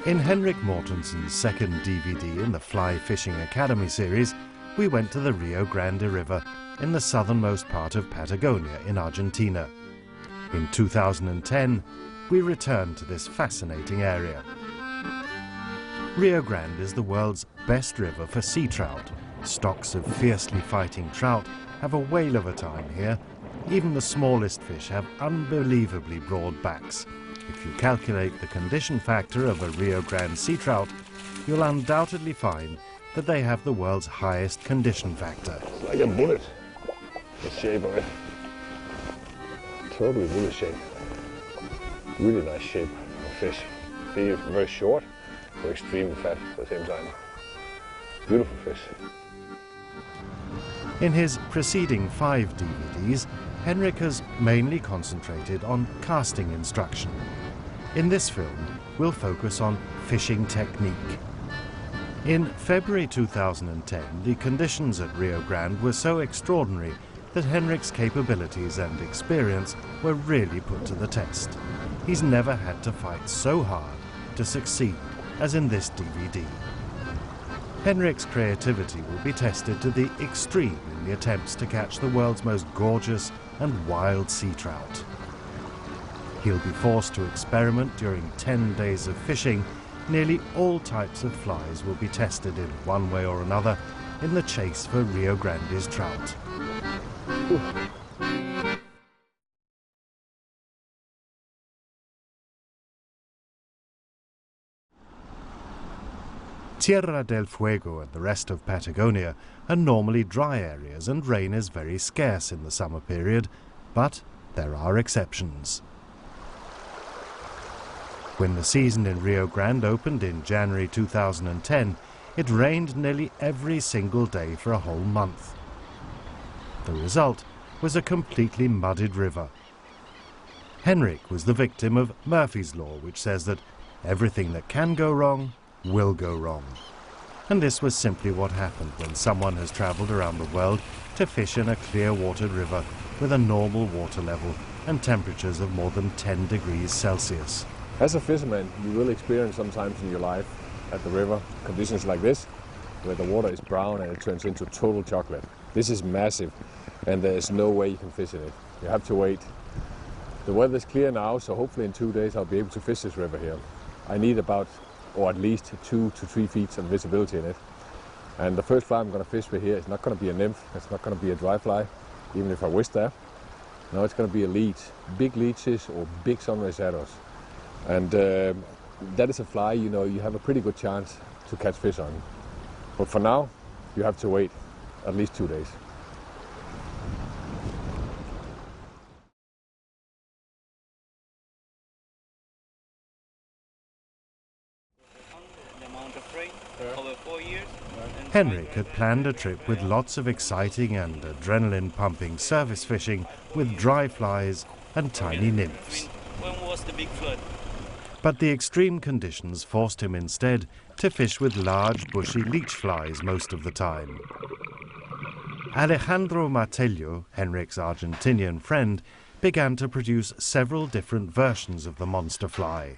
In Henrik Mortensen's second DVD in the Fly Fishing Academy series, we went to the Rio Grande River in the southernmost part of Patagonia in Argentina. In 2010, we returned to this fascinating area. Rio Grande is the world's best river for sea trout. Stocks of fiercely fighting trout have a whale of a time here. Even the smallest fish have unbelievably broad backs. If you calculate the condition factor of a Rio Grande sea trout, you'll undoubtedly find that they have the world's highest condition factor. It's like a bullet, the shape of it. Totally bullet shape. Really nice shape of fish. They're very short, but extremely fat at the same time. Beautiful fish. In his preceding 5 DVDs, Henrik has mainly concentrated on casting instruction. In this film, we'll focus on fishing technique. In February 2010, the conditions at Rio Grande were so extraordinary that Henrik's capabilities and experience were really put to the test. He's never had to fight so hard to succeed as in this DVD. Henrik's creativity will be tested to the extreme in the attempts to catch the world's most gorgeous and wild sea trout. He'll be forced to experiment during 10 days of fishing. Nearly all types of flies will be tested in one way or another in the chase for Rio Grande's trout. Tierra del Fuego and the rest of Patagonia are normally dry areas, and rain is very scarce in the summer period, but there are exceptions. When the season in Rio Grande opened in January 2010, it rained nearly every single day for a whole month. The result was a completely muddied river. Henrik was the victim of Murphy's Law, which says that everything that can go wrong will go wrong. And this was simply what happened when someone has travelled around the world to fish in a clear-watered river with a normal water level and temperatures of more than 10 degrees Celsius. As a fisherman, you will experience sometimes in your life at the river conditions like this, where the water is brown and it turns into total chocolate. This is massive, and there is no way you can fish in it. You have to wait. The weather is clear now, so hopefully in 2 days I'll be able to fish this river here. I need about, or at least 2 to 3 feet of visibility in it. And the first fly I'm going to fish with here is not going to be a nymph, it's not going to be a dry fly, even if I wish there. No, it's going to be a leech, big leeches or big sunray shadows. And that is a fly, you know, you have a pretty good chance to catch fish on. But for now, you have to wait at least 2 days. Henrik had planned a trip with lots of exciting and adrenaline-pumping service fishing with dry flies and tiny nymphs. When was the big flood? But the extreme conditions forced him instead to fish with large bushy leech flies most of the time. Alejandro Martello, Henrik's Argentinian friend, began to produce several different versions of the monster fly.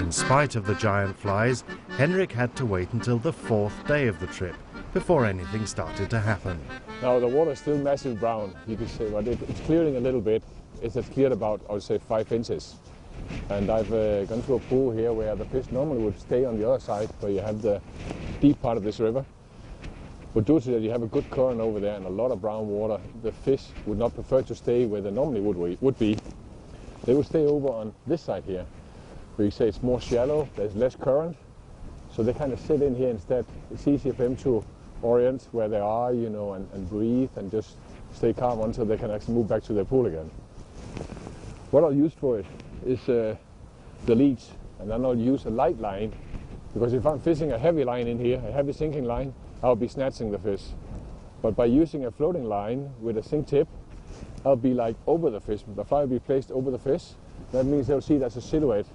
In spite of the giant flies, Henrik had to wait until the 4th day of the trip before anything started to happen. Now the water is still massive brown, you could say, but it's clearing a little bit. It has cleared about, I would say, 5 inches. And I've gone to a pool here where the fish normally would stay on the other side, where you have the deep part of this river. But due to that, you have a good current over there and a lot of brown water. The fish would not prefer to stay where they normally would be. They would stay over on this side here, where you say it's more shallow, there's less current. So they kind of sit in here instead. It's easier for them to orient where they are, you know, and breathe and just stay calm until they can actually move back to their pool again. What I'll use for it is the leech, and then I'll use a light line, because if I'm fishing a heavy line in here, a heavy sinking line, I'll be snatching the fish. But by using a floating line with a sink tip, I'll be like over the fish. The fly will be placed over the fish. That means they'll see it as a silhouette,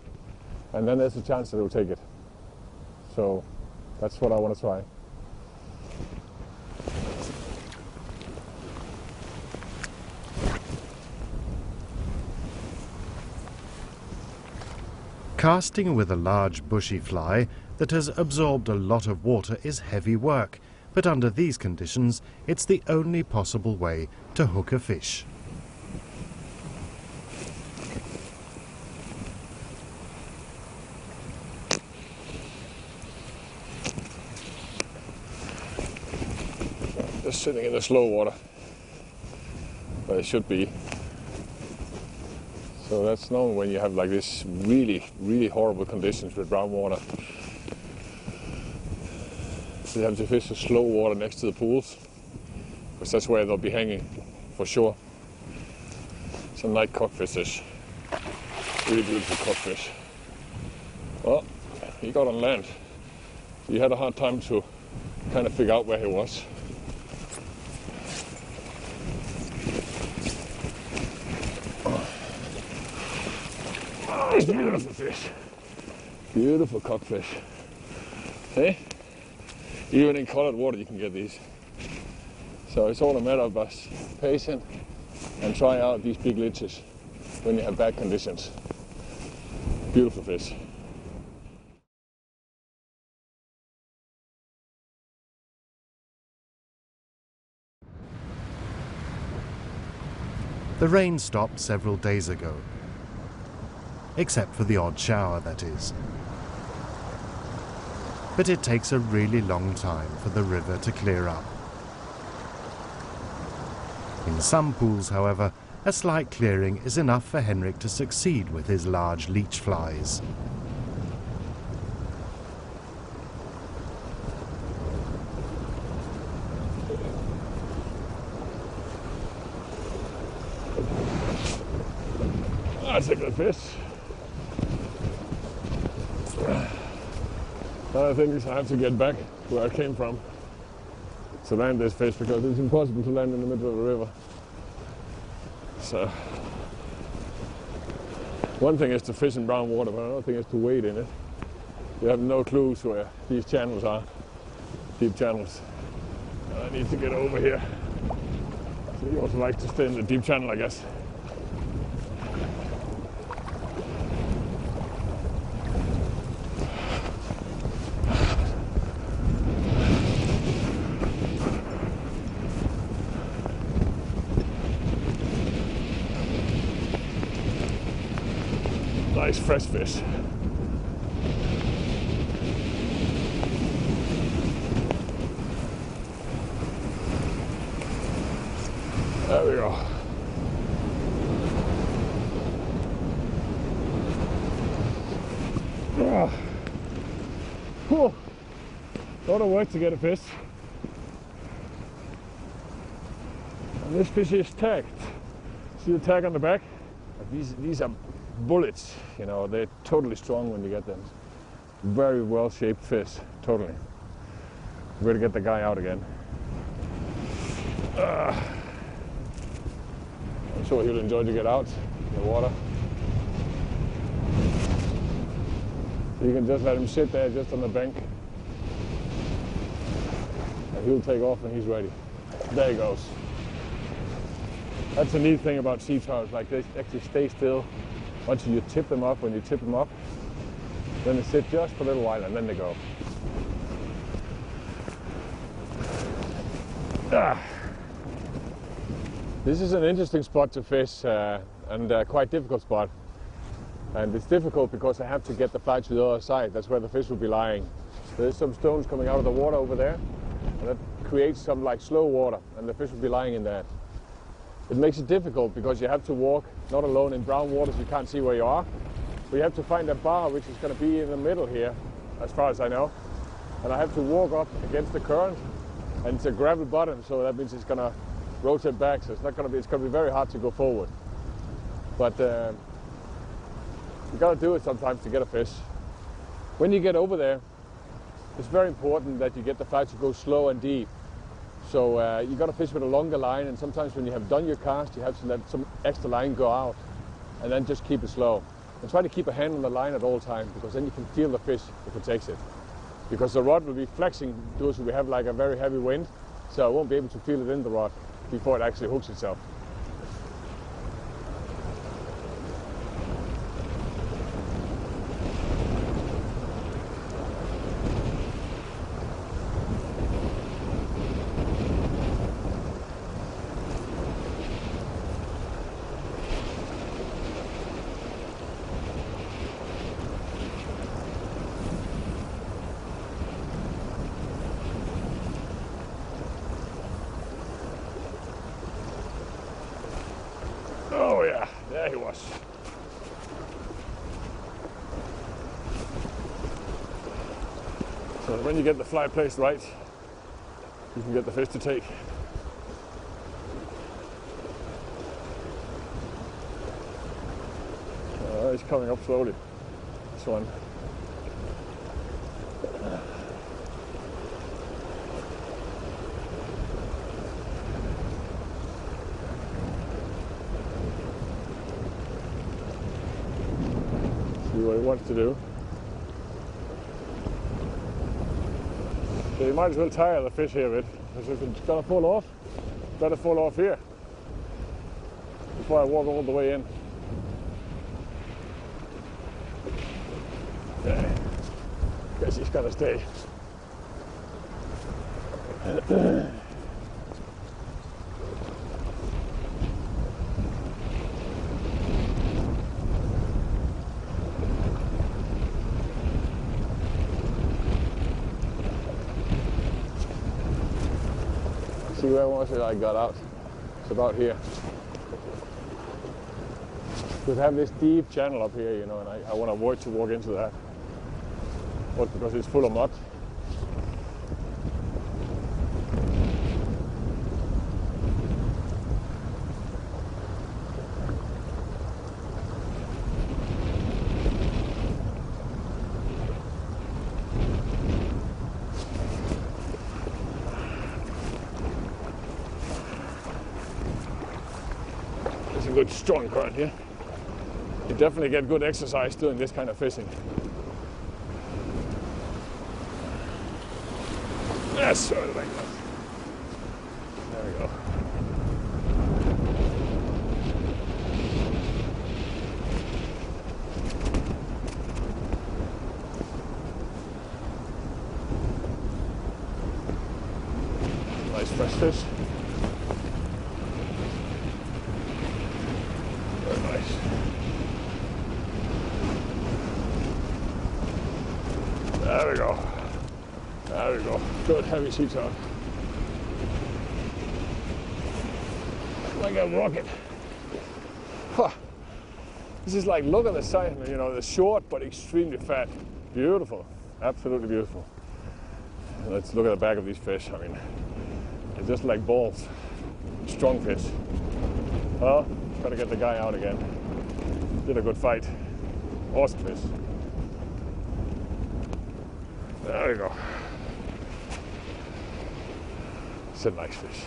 and then there's a chance that they'll take it. So that's what I want to try. Casting with a large bushy fly that has absorbed a lot of water is heavy work, but under these conditions it's the only possible way to hook a fish. Just sitting in the slow water, but it should be. So that's normal when you have like this really, really horrible conditions with brown water. So you have to fish the slow water next to the pools, because that's where they'll be hanging for sure. Some night cockfishes, really beautiful cockfish. Well, he got on land. He had a hard time to kind of figure out where he was. Beautiful fish. Beautiful cockfish. Hey? Even in colored water you can get these. So it's all a matter of us patient and try out these big leeches when you have bad conditions. Beautiful fish. The rain stopped several days ago, except for the odd shower, that is. But it takes a really long time for the river to clear up. In some pools, however, a slight clearing is enough for Henrik to succeed with his large leech flies. That's a good fish. Another thing is I have to get back where I came from to land this fish, because it's impossible to land in the middle of a river. So one thing is to fish in brown water, but another thing is to wade in it. You have no clues where these channels are, deep channels. I need to get over here. So you also like to stay in the deep channel, I guess. Nice fresh fish. There we go. Whew. A lot of work to get a fish. And this fish is tagged. See the tag on the back? These are bullets, you know, they're totally strong when you get them. Very well shaped fish, totally. We're gonna get the guy out again. I'm sure he'll enjoy to get out in the water. So you can just let him sit there just on the bank. And he'll take off when he's ready. There he goes. That's the neat thing about sea turtles, like they actually stay still until you tip them up. When you tip them up, then they sit just for a little while and then they go. This is an interesting spot to fish and a quite difficult spot. And it's difficult because I have to get the fly to the other side. That's where the fish will be lying. There's some stones coming out of the water over there, and that creates some like slow water, and the fish will be lying in that. It makes it difficult because you have to walk not alone in brown waters. You can't see where you are. But you have to find a bar which is going to be in the middle here, as far as I know. And I have to walk up against the current, and it's a gravel bottom, so that means it's going to rotate back. So it's going to be very hard to go forward. But you got to do it sometimes to get a fish. When you get over there, it's very important that you get the fly to go slow and deep. So you got to fish with a longer line, and sometimes when you have done your cast, you have to let some extra line go out, and then just keep it slow. And try to keep a hand on the line at all times, because then you can feel the fish if it takes it. Because the rod will be flexing due to we have like a very heavy wind, so I won't be able to feel it in the rod before it actually hooks itself. Oh yeah, there he was. So when you get the fly placed right, you can get the fish to take. He's coming up slowly, this one. See what he wants to do. So you might as well tire the fish here a bit, because if it's gonna fall off, it's better fall off here before I walk all the way in. Yeah, guess he's gotta stay. See where was it I got out? It's about here. Because I have this deep channel up here, you know, and I want to avoid to walk into that. But because it's full of mud. There's a good strong current here. You definitely get good exercise doing this kind of fishing. That's sort of like that. There we go. Nice fresh fish. Very nice. There we go. There we go. Good heavy sea turtle. Like a rocket. Huh. This is like, look at the size, you know, the short but extremely fat. Beautiful, absolutely beautiful. Let's look at the back of these fish. I mean, they're just like balls. Strong fish. Oh, gotta get the guy out again. Did a good fight. Awesome fish. There we go. It's a nice fish.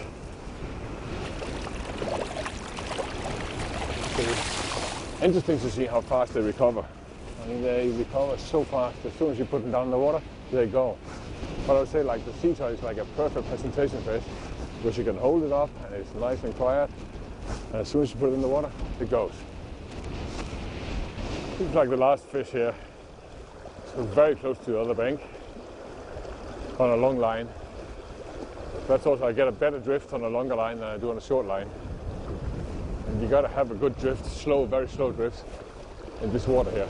It's interesting to see how fast they recover. I mean, they recover so fast. As soon as you put them down in the water, they go. But I would say like the sea turtle is like a perfect presentation fish, because you can hold it up and it's nice and quiet. And as soon as you put it in the water, it goes. Seems like the last fish here is very close to the other bank on a long line. That's also, I get a better drift on a longer line than I do on a short line. And you gotta have a good drift, slow, very slow drift in this water here.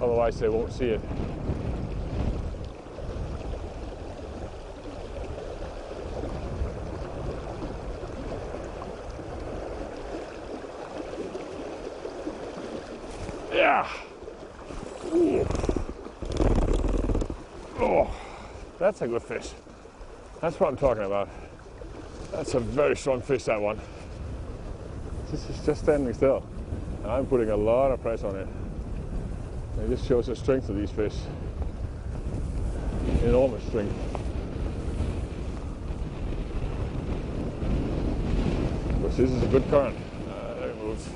Otherwise they won't see it. Yeah. Ooh. Oh, that's a good fish. That's what I'm talking about. That's a very strong fish, that one. This is just standing still. And I'm putting a lot of pressure on it. It just shows the strength of these fish. Enormous strength. Because this is a good current. There it moves.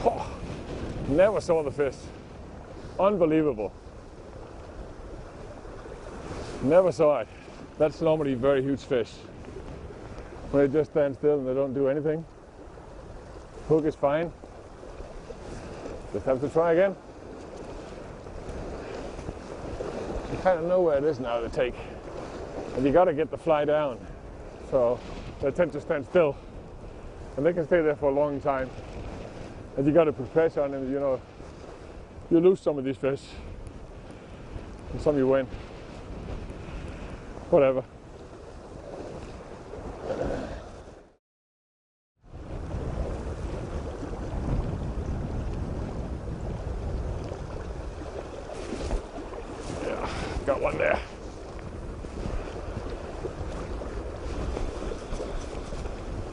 Oh, never saw the fish. Unbelievable. Never saw it. That's normally very huge fish. When they just stand still and they don't do anything. Hook is fine. Just have to try again. You kind of know where it is now to take. And you got to get the fly down. So they tend to stand still. And they can stay there for a long time. And you got to put pressure on them, you know. You lose some of these fish. And some you win. Whatever. Yeah, got one there.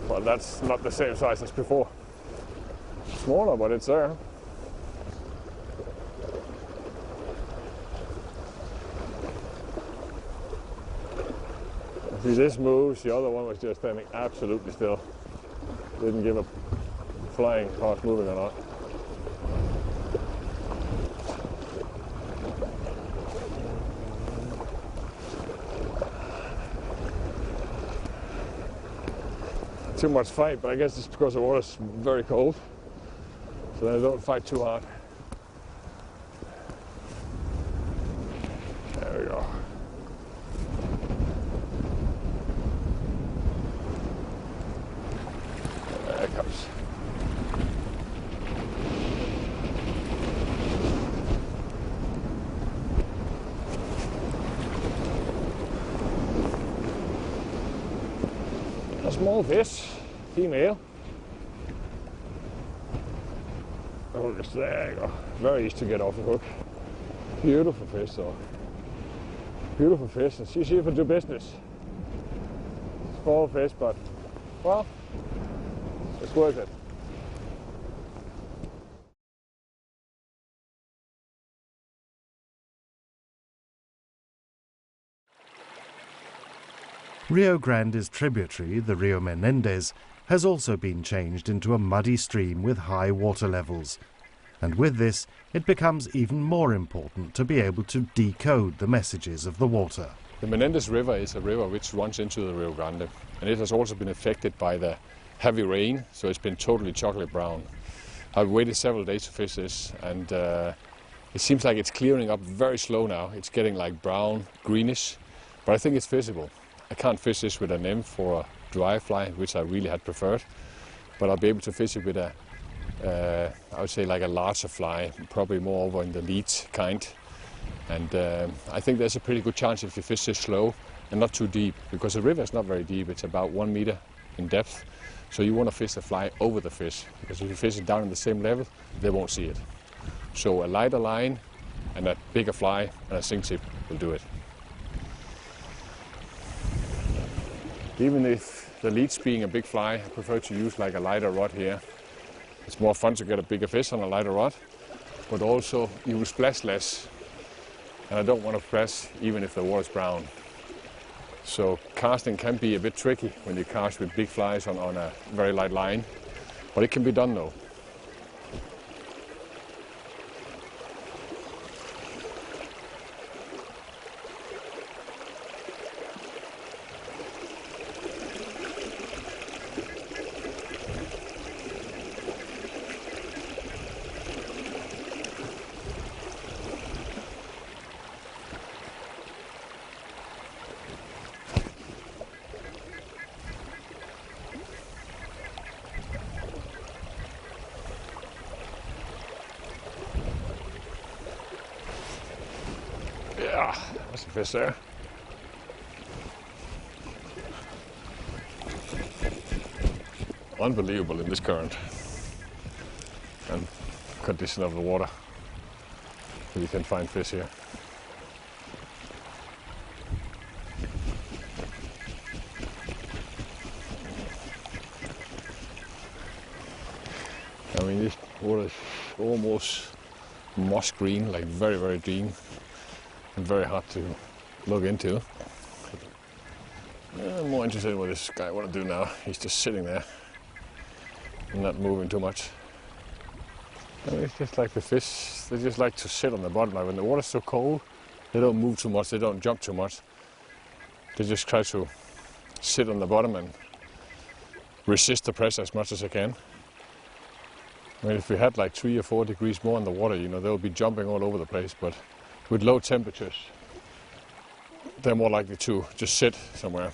Well, that's not the same size as before. Smaller, but it's there. See, this moves, the other one was just standing absolutely still. Didn't give a flying how it's moving or not. Too much fight, but I guess it's because the water's very cold. So then I don't fight too hard. There we go. There it comes. A small fish, female. Oh, just there you go. Very easy to get off the hook. Beautiful fish, though. Beautiful fish, and she's here to do business. Small fish, but well, it's worth it. Rio Grande's tributary, the Rio Menendez, has also been changed into a muddy stream with high water levels. And with this, it becomes even more important to be able to decode the messages of the water. The Menendez River is a river which runs into the Rio Grande, and it has also been affected by the heavy rain, so it's been totally chocolate brown. I've waited several days to fish this, and it seems like it's clearing up very slow now. It's getting like brown, greenish, but I think it's fishable. I can't fish this with a nymph or a dry fly, which I really had preferred, but I'll be able to fish it with a, I would say like a larger fly, probably more over in the leech kind. And I think there's a pretty good chance if you fish this slow and not too deep, because the river is not very deep. It's about 1 meter in depth, So you want to fish the fly over the fish, because if you fish it down in the same level, they won't see it. So a lighter line and a bigger fly and a sink tip will do it. Even if the leech being a big fly, I prefer to use like a lighter rod here. It's more fun to get a bigger fish on a lighter rod, but also you will splash less. And I don't want to splash even if the water is brown. So casting can be a bit tricky when you cast with big flies on a very light line, but it can be done though. Yeah, that's a fish there. Unbelievable in this current and condition of the water that you can find fish here. I mean, this water is almost moss green, like very, very green. And very hard to look into. I'm more interested in what this guy want to do now. He's just sitting there and not moving too much. I mean, it's just like the fish, they just like to sit on the bottom. Like when the water's so cold, they don't move too much, they don't jump too much. They just try to sit on the bottom and resist the pressure as much as they can. I mean, if we had like 3 or 4 degrees more in the water, you know, they'll be jumping all over the place, but with low temperatures, they're more likely to just sit somewhere.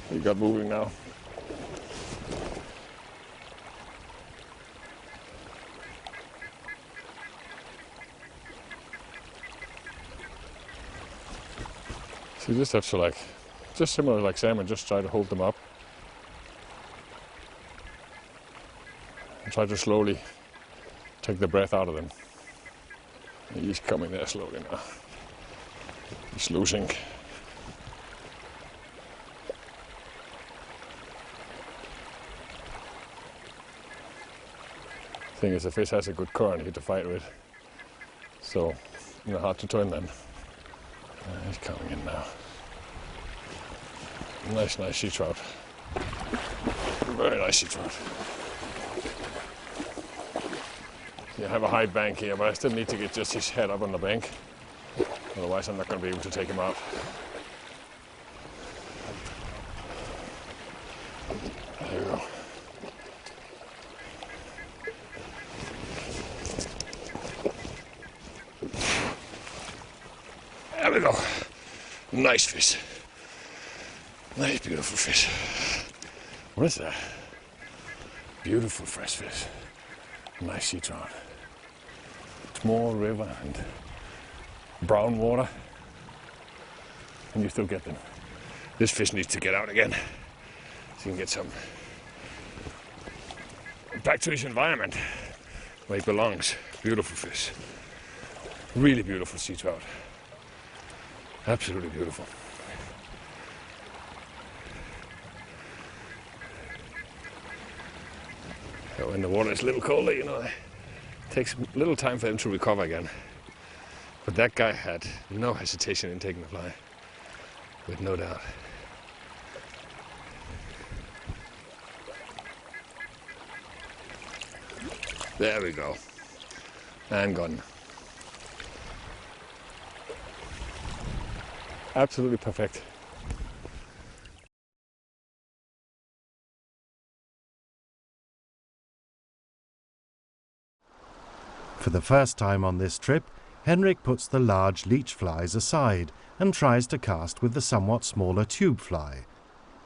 He got moving now. So you just have to like, just similar like salmon, just try to hold them up. And try to slowly take the breath out of them. He's coming there slowly now. He's losing. Thing is, the fish has a good current here to fight with, so you know, hard to turn them. He's coming in now. Nice sea trout. Very nice sea trout. I have a high bank here, but I still need to get just his head up on the bank. Otherwise, I'm not going to be able to take him out. There we go. There we go. Nice fish. Nice, beautiful fish. What is that? Beautiful fresh fish. Nice sea trout. Small river and brown water, and you still get them. This fish needs to get out again so you can get some back to his environment where he belongs. Beautiful fish. Really beautiful sea trout. Absolutely beautiful. So when the water is a little colder, you know, it takes a little time for them to recover again. But that guy had no hesitation in taking the fly, with no doubt. There we go. And gone. Absolutely perfect. For the first time on this trip, Henrik puts the large leech flies aside and tries to cast with the somewhat smaller tube fly.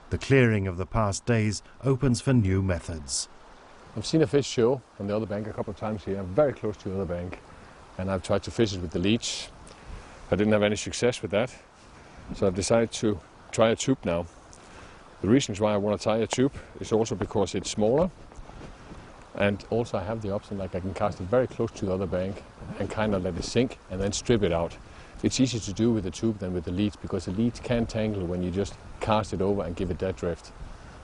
The clearing of the past days opens for new methods. I've seen a fish show on the other bank a couple of times here, very close to the other bank, and I've tried to fish it with the leech. I didn't have any success with that, So I've decided to try a tube now. The reasons why I want to tie a tube is also because it's smaller, and also I have the option like I can cast it very close to the other bank and kind of let it sink and then strip it out. It's easier to do with the tube than with the leads, because the leads can tangle when you just cast it over and give it that drift,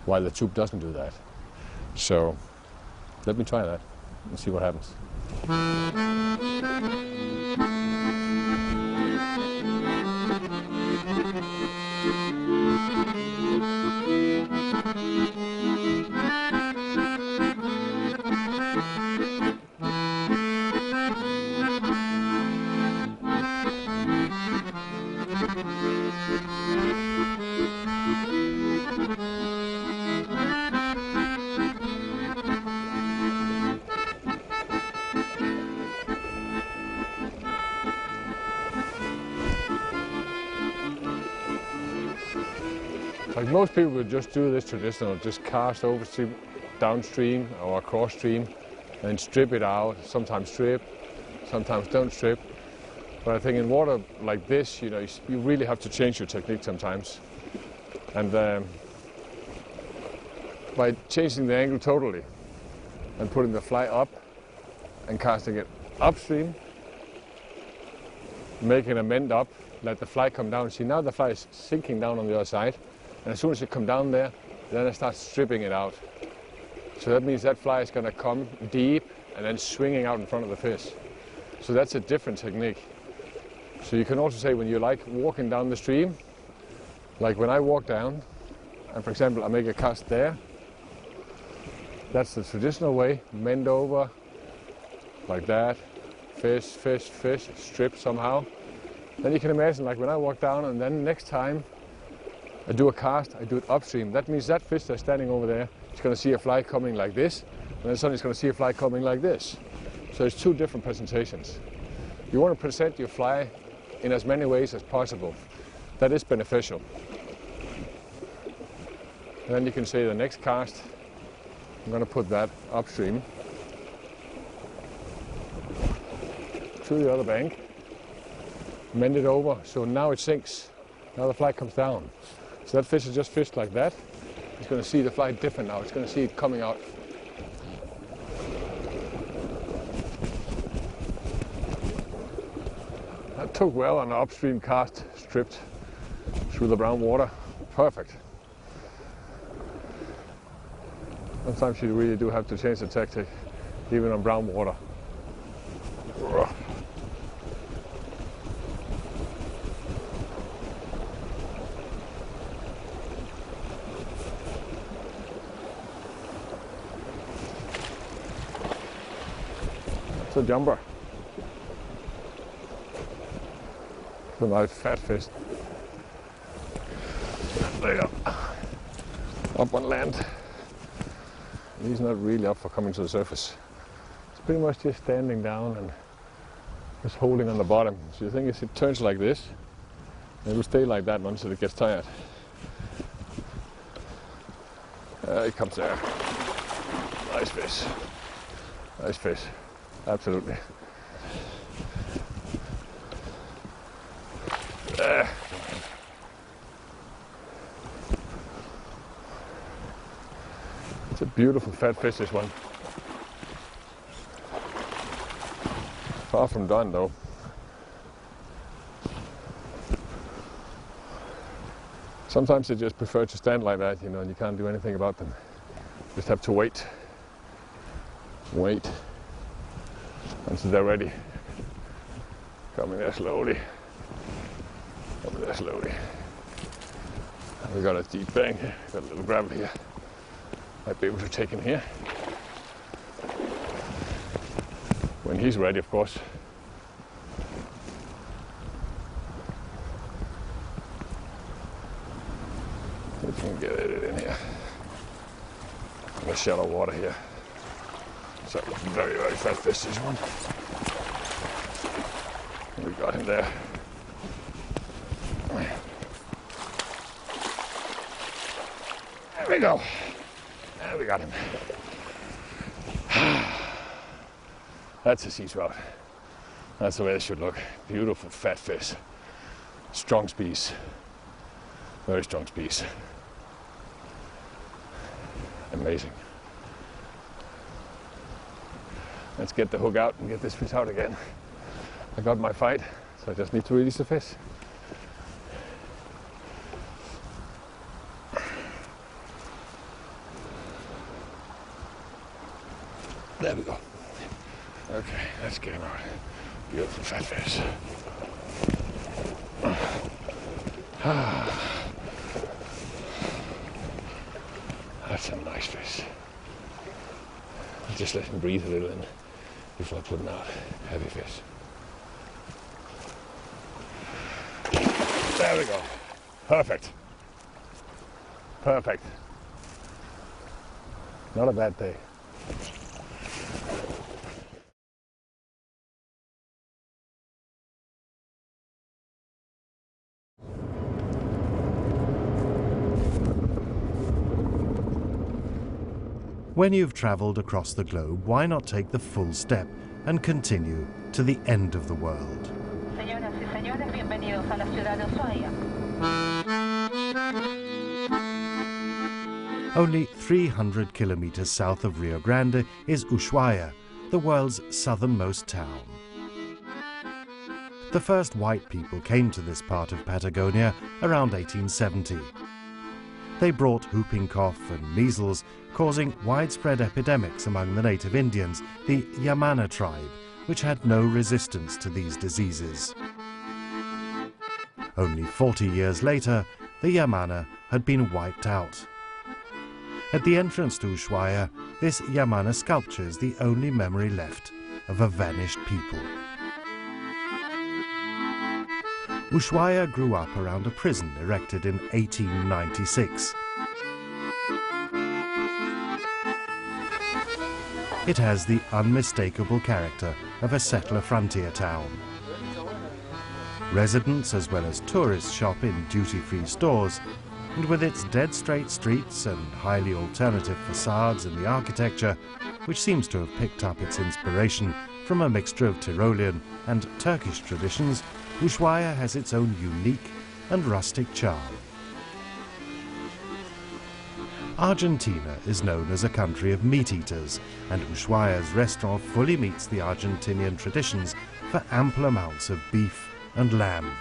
while the tube doesn't do that. So let me try that and see what happens. Like most people would just do this traditional, just cast overstream, downstream or across stream and strip it out. Sometimes strip, sometimes don't strip. But I think in water like this, you really have to change your technique sometimes. And by changing the angle totally and putting the fly up and casting it upstream, making a mend up, let the fly come down. See, now the fly is sinking down on the other side. And as soon as it comes down there, then I start stripping it out. So that means that fly is going to come deep and then swinging out in front of the fish. So that's a different technique. So you can also say when you like walking down the stream, like when I walk down, and for example I make a cast there, that's the traditional way, mend over, like that, fish, fish, fish, strip somehow. Then you can imagine like when I walk down and then next time I do a cast, I do it upstream. That means that fish that's standing over there is going to see a fly coming like this, and then suddenly it's going to see a fly coming like this. So it's two different presentations. You want to present your fly in as many ways as possible. That is beneficial. And then you can say the next cast, I'm going to put that upstream to the other bank, mend it over, so now it sinks. Now the fly comes down. So that fish is just fished like that. It's going to see the fly different now. It's going to see it coming out. That took well on the upstream cast, stripped through the brown water. Perfect. Sometimes you really do have to change the tactic, even on brown water. It's a jumper. It's a nice fat fish. There you go. Up on land. He's not really up for coming to the surface. It's pretty much just standing down and just holding on the bottom. So the thing is, it turns like this, and it will stay like that until it gets tired. It comes there. Nice fish. Nice fish. Absolutely. It's a beautiful fat fish, this one. Far from done though. Sometimes they just prefer to stand like that, and you can't do anything about them. Just have to wait. Wait until they're ready. Coming there slowly. Coming there slowly. We got a deep bank here, got a little gravel here. Might be able to take him here. When he's ready, of course. If we can get it in here. In the shallow water here. So very, very fat fish, this one. We got him there. There we go. There we got him. That's a sea trout. That's the way it should look. Beautiful fat fish. Strong species. Very strong piece. Amazing. Let's get the hook out and get this fish out again. I got my fight, so I just need to release the fish. There we go. Okay, let's get him out. Beautiful fat fish. That's a nice fish. I'll just let him breathe a little in before putting out heavy fish. There we go. Perfect. Perfect. Not a bad day. When you've travelled across the globe, why not take the full step and continue to the end of the world? Señoras y señores, bienvenidos a la ciudad de Ushuaia. Only 300 kilometers south of Rio Grande is Ushuaia, the world's southernmost town. The first white people came to this part of Patagonia around 1870. They brought whooping cough and measles, causing widespread epidemics among the native Indians, the Yamana tribe, which had no resistance to these diseases. Only 40 years later, the Yamana had been wiped out. At the entrance to Ushuaia, this Yamana sculpture is the only memory left of a vanished people. Ushuaia grew up around a prison erected in 1896. It has the unmistakable character of a settler frontier town. Residents as well as tourists shop in duty-free stores, and with its dead-straight streets and highly alternative facades and the architecture, which seems to have picked up its inspiration from a mixture of Tyrolean and Turkish traditions, Ushuaia has its own unique and rustic charm. Argentina is known as a country of meat-eaters, and Ushuaia's restaurant fully meets the Argentinian traditions for ample amounts of beef and lamb.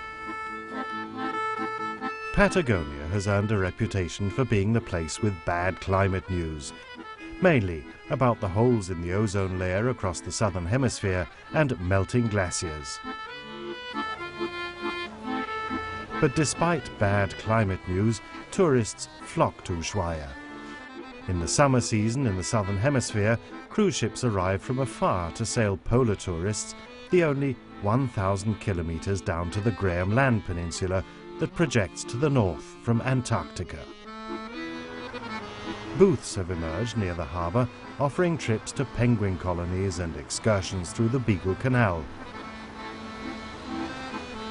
Patagonia has earned a reputation for being the place with bad climate news, mainly about the holes in the ozone layer across the southern hemisphere and melting glaciers. But despite bad climate news, tourists flock to Ushuaia. In the summer season in the southern hemisphere, cruise ships arrive from afar to sail polar tourists the only 1,000 kilometers down to the Graham Land Peninsula that projects to the north from Antarctica. Booths have emerged near the harbour, offering trips to penguin colonies and excursions through the Beagle Canal.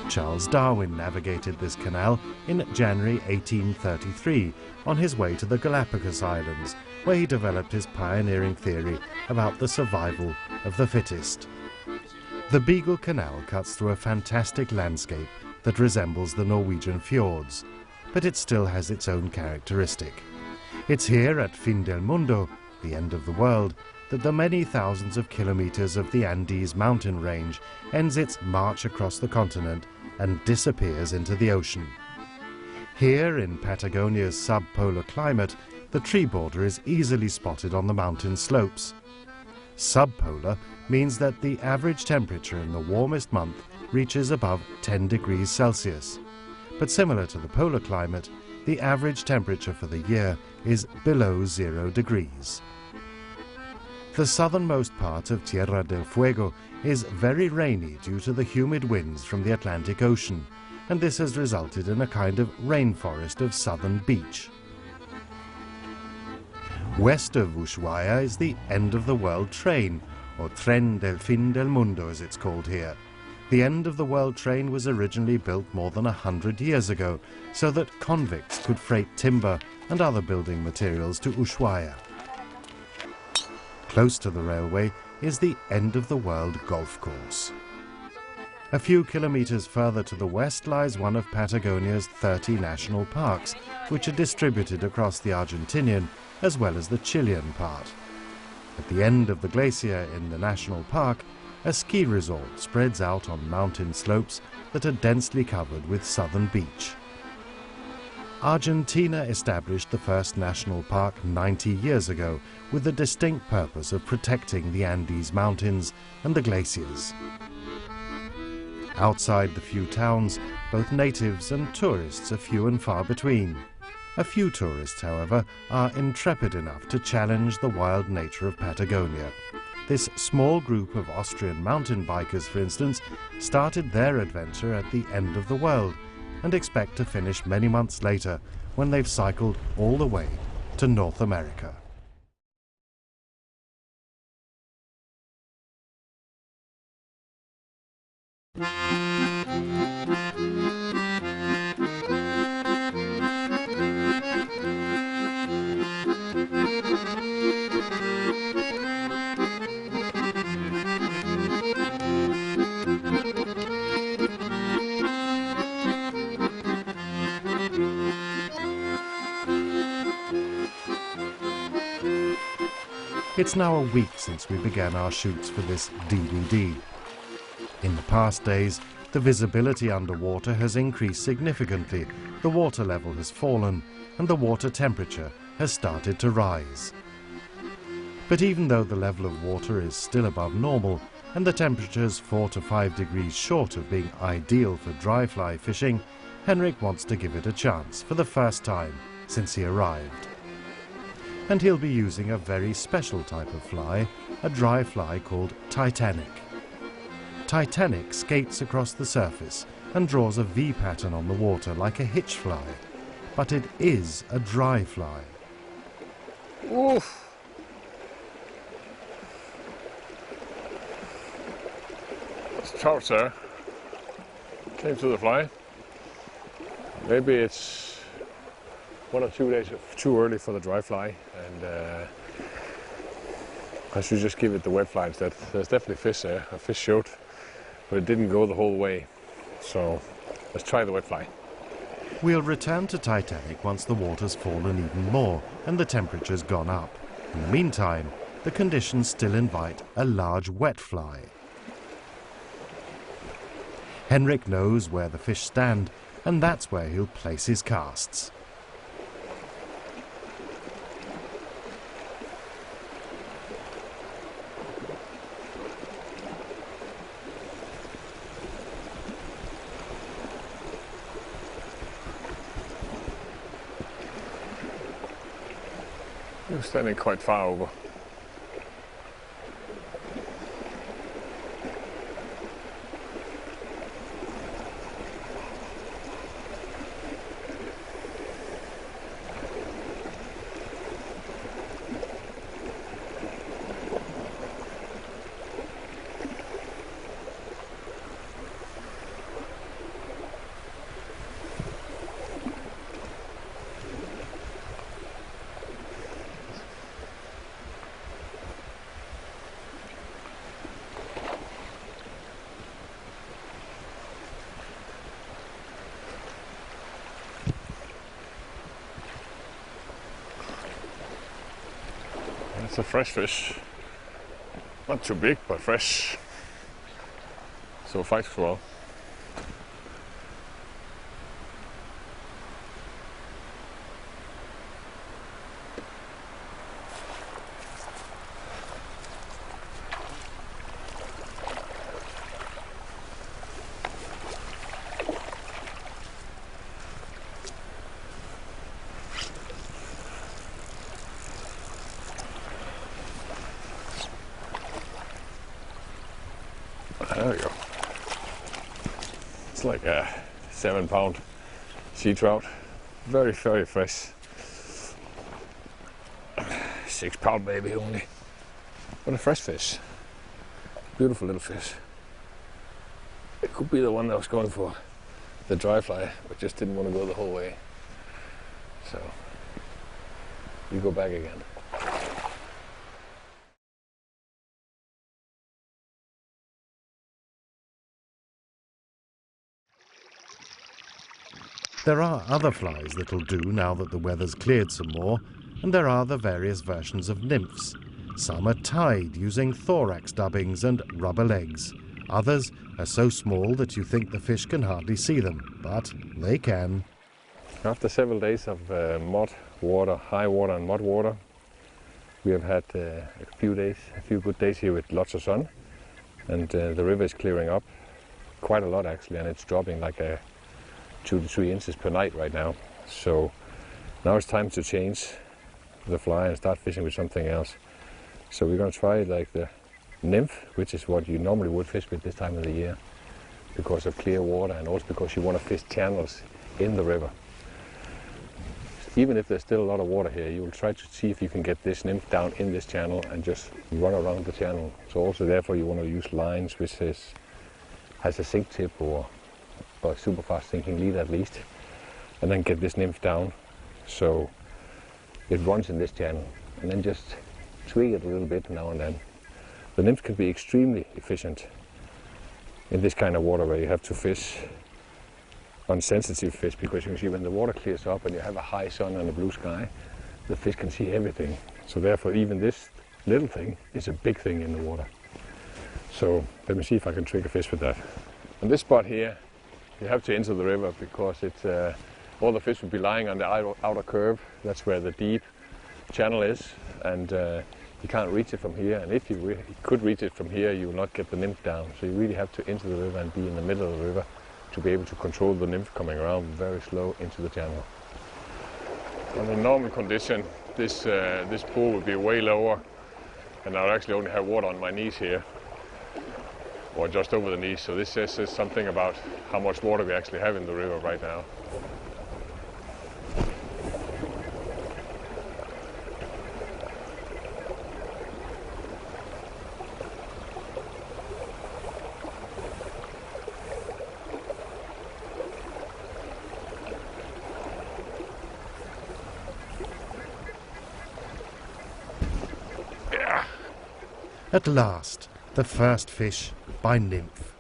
Charles Darwin navigated this canal in January 1833 on his way to the Galapagos Islands, where he developed his pioneering theory about the survival of the fittest. The Beagle Canal cuts through a fantastic landscape that resembles the Norwegian fjords, but it still has its own characteristic. It's here at Fin del Mundo, the end of the world, that the many thousands of kilometers of the Andes mountain range ends its march across the continent and disappears into the ocean. Here, in Patagonia's subpolar climate, the tree border is easily spotted on the mountain slopes. Subpolar means that the average temperature in the warmest month reaches above 10 degrees Celsius. But similar to the polar climate, the average temperature for the year is below 0 degrees. The southernmost part of Tierra del Fuego is very rainy due to the humid winds from the Atlantic Ocean, and this has resulted in a kind of rainforest of southern beach. West of Ushuaia is the end-of-the-world train, or Tren del Fin del Mundo as it's called here. The end-of-the-world train was originally built more than 100 years ago, so that convicts could freight timber and other building materials to Ushuaia. Close to the railway is the end-of-the-world golf course. A few kilometers further to the west lies one of Patagonia's 30 national parks, which are distributed across the Argentinian as well as the Chilean part. At the end of the glacier in the national park, a ski resort spreads out on mountain slopes that are densely covered with southern beach. Argentina established the first national park 90 years ago with the distinct purpose of protecting the Andes Mountains and the glaciers. Outside the few towns, both natives and tourists are few and far between. A few tourists, however, are intrepid enough to challenge the wild nature of Patagonia. This small group of Austrian mountain bikers, for instance, started their adventure at the end of the world and expect to finish many months later when they've cycled all the way to North America. It's now a week since we began our shoots for this DVD. In the past days, the visibility underwater has increased significantly, the water level has fallen, and the water temperature has started to rise. But even though the level of water is still above normal, and the temperature's 4 to 5 degrees short of being ideal for dry fly fishing, Henrik wants to give it a chance for the first time since he arrived. And he'll be using a very special type of fly, a dry fly called Titanic. Titanic skates across the surface and draws a V pattern on the water like a hitch fly, but it is a dry fly. Oof. It's trout there. Came to the fly. Maybe it's 1 or 2 days too early for the dry fly, and I should just give it the wet fly instead. There's definitely fish there. A fish showed, but it didn't go the whole way. So let's try the wet fly. We'll return to Titanic once the water's fallen even more and the temperature's gone up. In the meantime, the conditions still invite a large wet fly. Henrik knows where the fish stand, and that's where he'll place his casts. You're standing quite far over. It's a fresh fish. Not too big, but fresh. So fights well. There we go. It's like a 7-pound sea trout. Very, very fresh. 6-pound maybe only. But a fresh fish. Beautiful little fish. It could be the one that I was going for. The dry fly, but just didn't want to go the whole way. So, you go back again. There are other flies that'll do now that the weather's cleared some more, and there are the various versions of nymphs. Some are tied using thorax dubbings and rubber legs. Others are so small that you think the fish can hardly see them, but they can. After several days of mud water, high water and mud water, we have had a few good days here with lots of sun, and the river is clearing up quite a lot actually, and it's dropping like 2 to 3 inches per night right now. So now it's time to change the fly and start fishing with something else. So we're going to try like the nymph, which is what you normally would fish with this time of the year because of clear water, and also because you want to fish channels in the river. Even if there's still a lot of water here, you will try to see if you can get this nymph down in this channel and just run around the channel. So also therefore you want to use lines which has a sink tip or a super fast sinking lead at least, and then get this nymph down so it runs in this channel, and then just tweak it a little bit now and then. The nymphs can be extremely efficient in this kind of water where you have to fish on sensitive fish, because you can see when the water clears up and you have a high sun and a blue sky, the fish can see everything. So therefore even this little thing is a big thing in the water. So let me see if I can trick a fish with that. On this spot here, you have to enter the river because it's all the fish will be lying on the outer curve. That's where the deep channel is, and you can't reach it from here. And if you could reach it from here, you will not get the nymph down. So you really have to enter the river and be in the middle of the river to be able to control the nymph coming around very slow into the channel. Under normal condition, this pool would be way lower, and I'll actually only have water on my knees here, or just over the knees. So this says something about how much water we actually have in the river right now. At last, the first fish by nymph.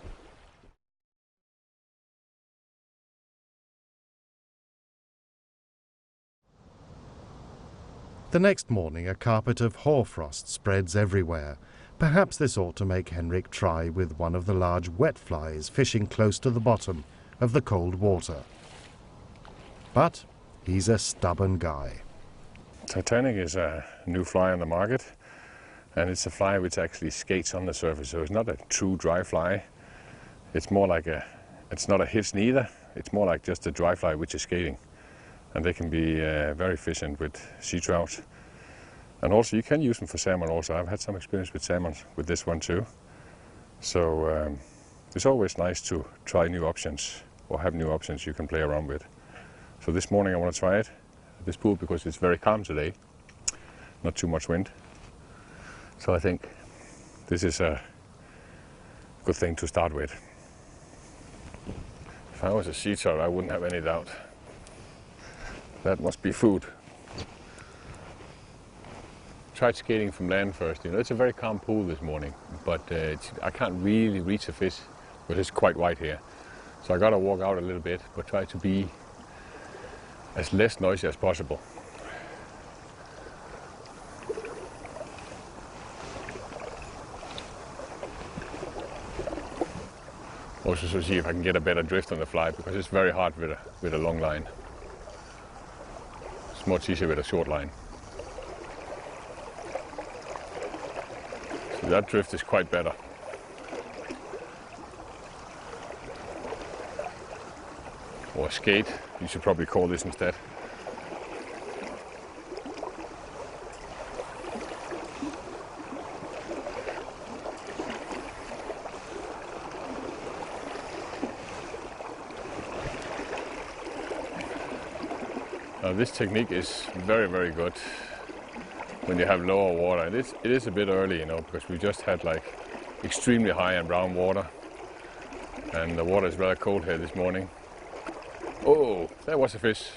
The next morning a carpet of hoarfrost spreads everywhere. Perhaps this ought to make Henrik try with one of the large wet flies fishing close to the bottom of the cold water. But he's a stubborn guy. Titanic is a new fly on the market, and it's a fly which actually skates on the surface, so it's not a true dry fly. It's more like it's not a hitch neither, it's more like just a dry fly which is skating. And they can be very efficient with sea trout. And also you can use them for salmon also. I've had some experience with salmon with this one too. So it's always nice to try new options, or have new options you can play around with. So this morning I want to try it at this pool because it's very calm today, not too much wind. So I think this is a good thing to start with. If I was a sea trout, I wouldn't have any doubt. That must be food. Tried skating from land first. You know, it's a very calm pool this morning, but I can't really reach a fish, but it's quite wide here. So I gotta walk out a little bit, but try to be as less noisy as possible. Also to see if I can get a better drift on the fly, because it's very hard with a long line. It's much easier with a short line. So that drift is quite better. Or skate, you should probably call this instead. This technique is very, very good when you have lower water. And it is a bit early, you know, because we just had like extremely high and brown water, and the water is rather cold here this morning. Oh, there was a fish.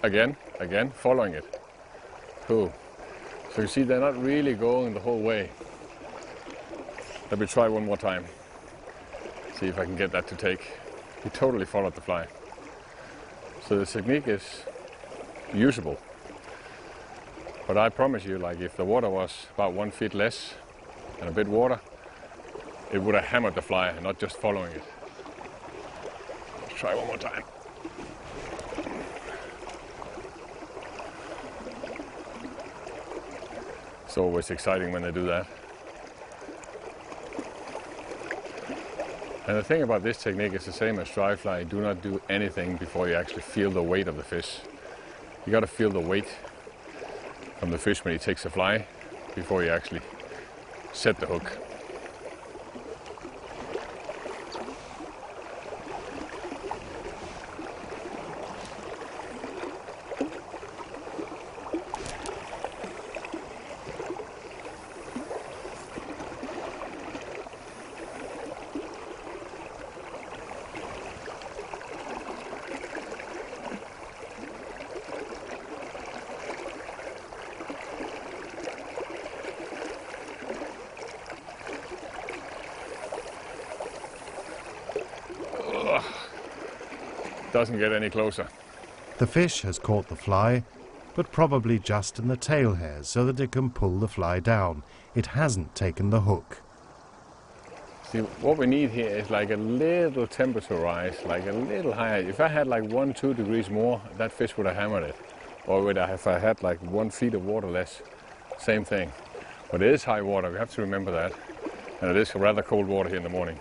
Again, following it. Cool. So you see, they're not really going the whole way. Let me try one more time. See if I can get that to take. He totally followed the fly. So the technique is usable. But I promise you, like if the water was about 1 foot less and a bit water, it would have hammered the fly and not just following it. Let's try one more time. It's always exciting when they do that. And the thing about this technique is the same as dry fly. Do not do anything before you actually feel the weight of the fish. You got to feel the weight from the fish when he takes the fly before you actually set the hook. Doesn't get any closer. The fish has caught the fly, but probably just in the tail hairs so that it can pull the fly down. It hasn't taken the hook. See, what we need here is like a little temperature rise, like a little higher. If I had like 1-2 degrees more, that fish would have hammered it. Or if I had like 1 feet of water less, same thing. But it is high water, we have to remember that. And it is rather cold water here in the morning.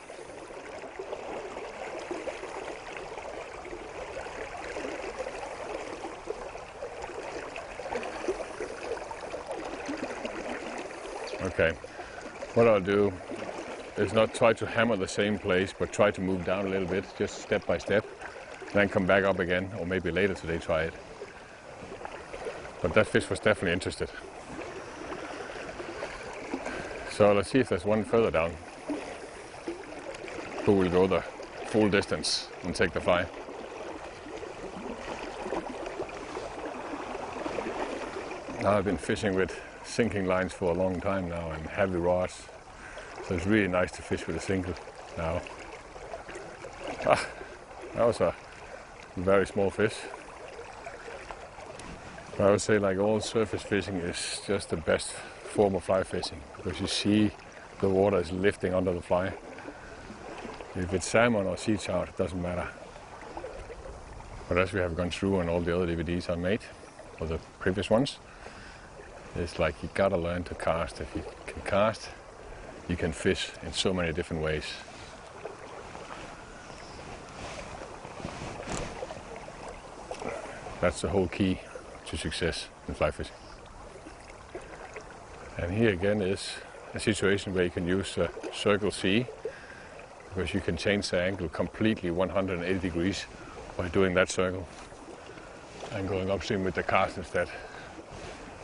Okay, what I'll do is not try to hammer the same place, but try to move down a little bit, just step by step, then come back up again, or maybe later today try it. But that fish was definitely interested. So let's see if there's one further down who will go the full distance and take the fly. Now I've been fishing with sinking lines for a long time now and heavy rods, so it's really nice to fish with a single now. That was a very small fish. I would say like all surface fishing is just the best form of fly fishing, because you see the water is lifting under the fly. If it's salmon or sea trout, it doesn't matter. But as we have gone through on all the other DVDs I made, or the previous ones, it's like you gotta learn to cast. If you can cast, you can fish in so many different ways. That's the whole key to success in fly fishing. And here again is a situation where you can use a circle C, because you can change the angle completely 180 degrees by doing that circle and going upstream with the cast instead.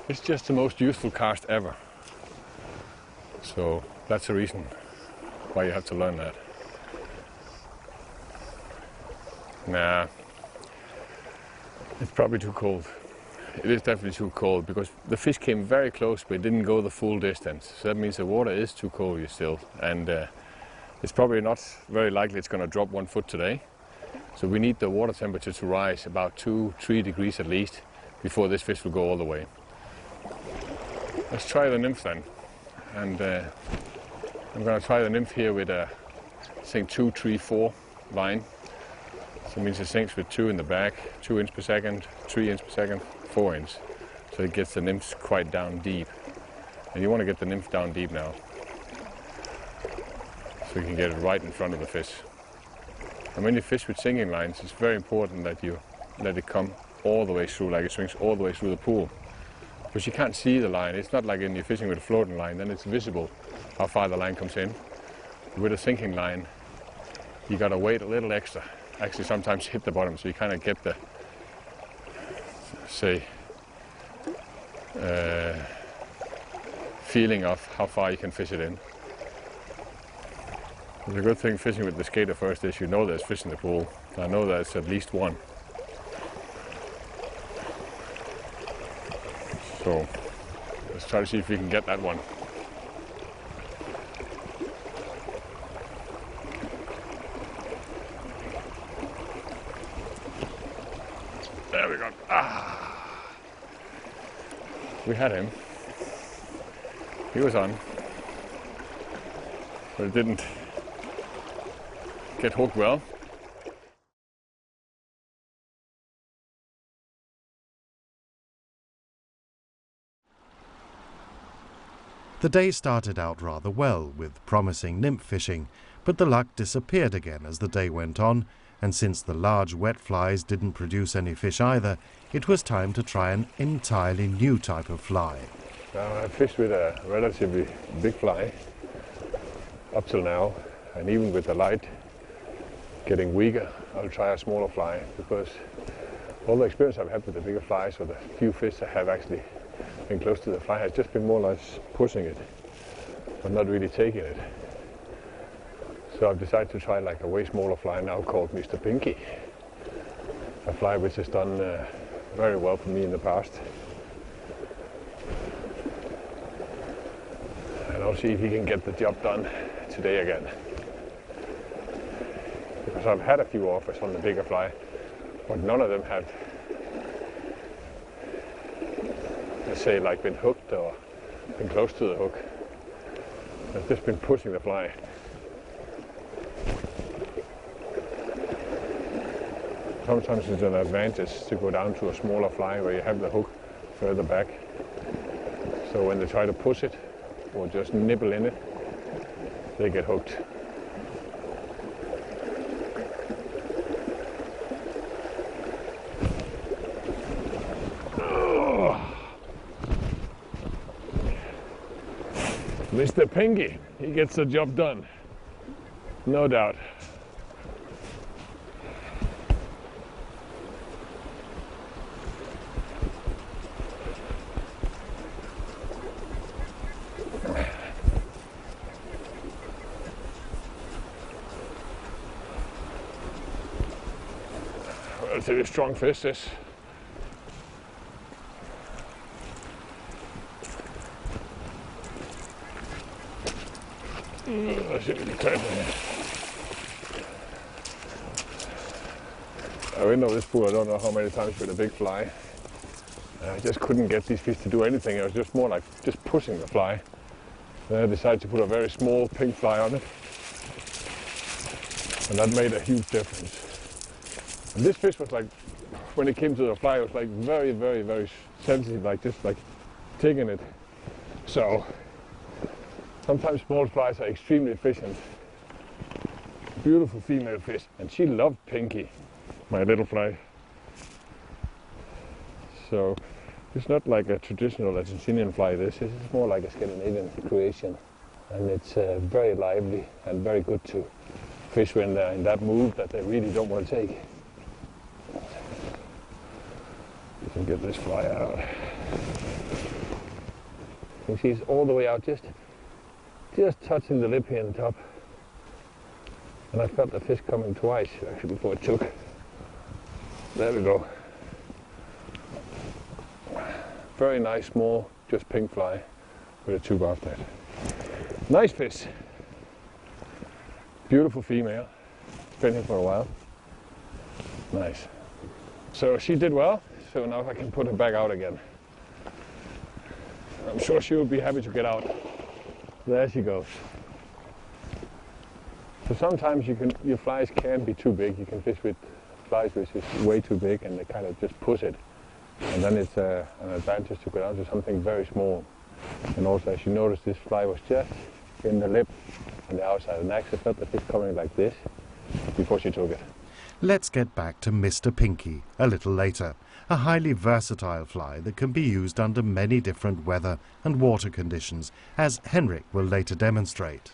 It's just the most useful cast ever. So that's the reason why you have to learn that. Nah, it's probably too cold. It is definitely too cold, because the fish came very close but it didn't go the full distance. So that means the water is too cold still. And it's probably not very likely it's going to drop 1 foot today. So we need the water temperature to rise about 2-3 degrees at least before this fish will go all the way. Let's try the nymph then. And I'm going to try the nymph here with a, I think 2, 3, 4 line. So it means it sinks with 2 in the back, 2 inches per second, 3 inches per second, 4 inches. So it gets the nymphs quite down deep. And you want to get the nymph down deep now, so you can get it right in front of the fish. And when you fish with sinking lines, it's very important that you let it come all the way through, like it swings all the way through the pool. Because you can't see the line. It's not like when you're fishing with a floating line, then it's visible how far the line comes in. With a sinking line, you gotta wait a little extra. Actually, sometimes hit the bottom, so you kind of get the, say, feeling of how far you can fish it in. The good thing fishing with the skater first is you know there's fish in the pool. I know there's at least one. So let's try to see if we can get that one. There we go. Ah. We had him. He was on. But it didn't get hooked well. The day started out rather well, with promising nymph fishing, but the luck disappeared again as the day went on, and since the large wet flies didn't produce any fish either, it was time to try an entirely new type of fly. Now I fished with a relatively big fly up till now, and even with the light getting weaker, I'll try a smaller fly, because all the experience I've had with the bigger flies, or the few fish I have actually been close to the fly, has just been more or less pushing it, but not really taking it. So I've decided to try like a way smaller fly now called Mr. Pinky, a fly which has done very well for me in the past. And I'll see if he can get the job done today again. Because I've had a few offers on the bigger fly, but none of them have, let's say, like been hooked or been close to the hook. I've just been pushing the fly. Sometimes it's an advantage to go down to a smaller fly where you have the hook further back. So when they try to push it or just nibble in it, they get hooked. Mr. Pinky, he gets the job done, no doubt. Relatively strong fish, this. I should be tight. I went over this pool, I don't know how many times with a big fly. I just couldn't get these fish to do anything. It was just more like just pushing the fly. Then I decided to put a very small pink fly on it, and that made a huge difference. And this fish was like, when it came to the fly, it was like very, very, very sensitive, like just like taking it. So sometimes small flies are extremely efficient. Beautiful female fish, and she loved Pinky, my little fly. So it's not like a traditional Argentinian fly. This is more like a Scandinavian creation, and it's very lively and very good to fish when they're in that mood that they really don't want to take. You can get this fly out. You see, it's all the way out, just touching the lip here on the top. And I felt the fish coming twice actually before it took. There we go. Very nice, small, just pink fly with a tube after it. Nice fish. Beautiful female. Been here for a while. Nice. So she did well, so now I can put her back out again. I'm sure she will be happy to get out. There she goes. So sometimes your flies can be too big. You can fish with flies which is way too big and they kind of just push it. And then it's an advantage to go down to something very small. And also, as you notice, this fly was just in the lip on the outside, and actually felt the fish coming like this before she took it. Let's get back to Mr. Pinky a little later, a highly versatile fly that can be used under many different weather and water conditions, as Henrik will later demonstrate.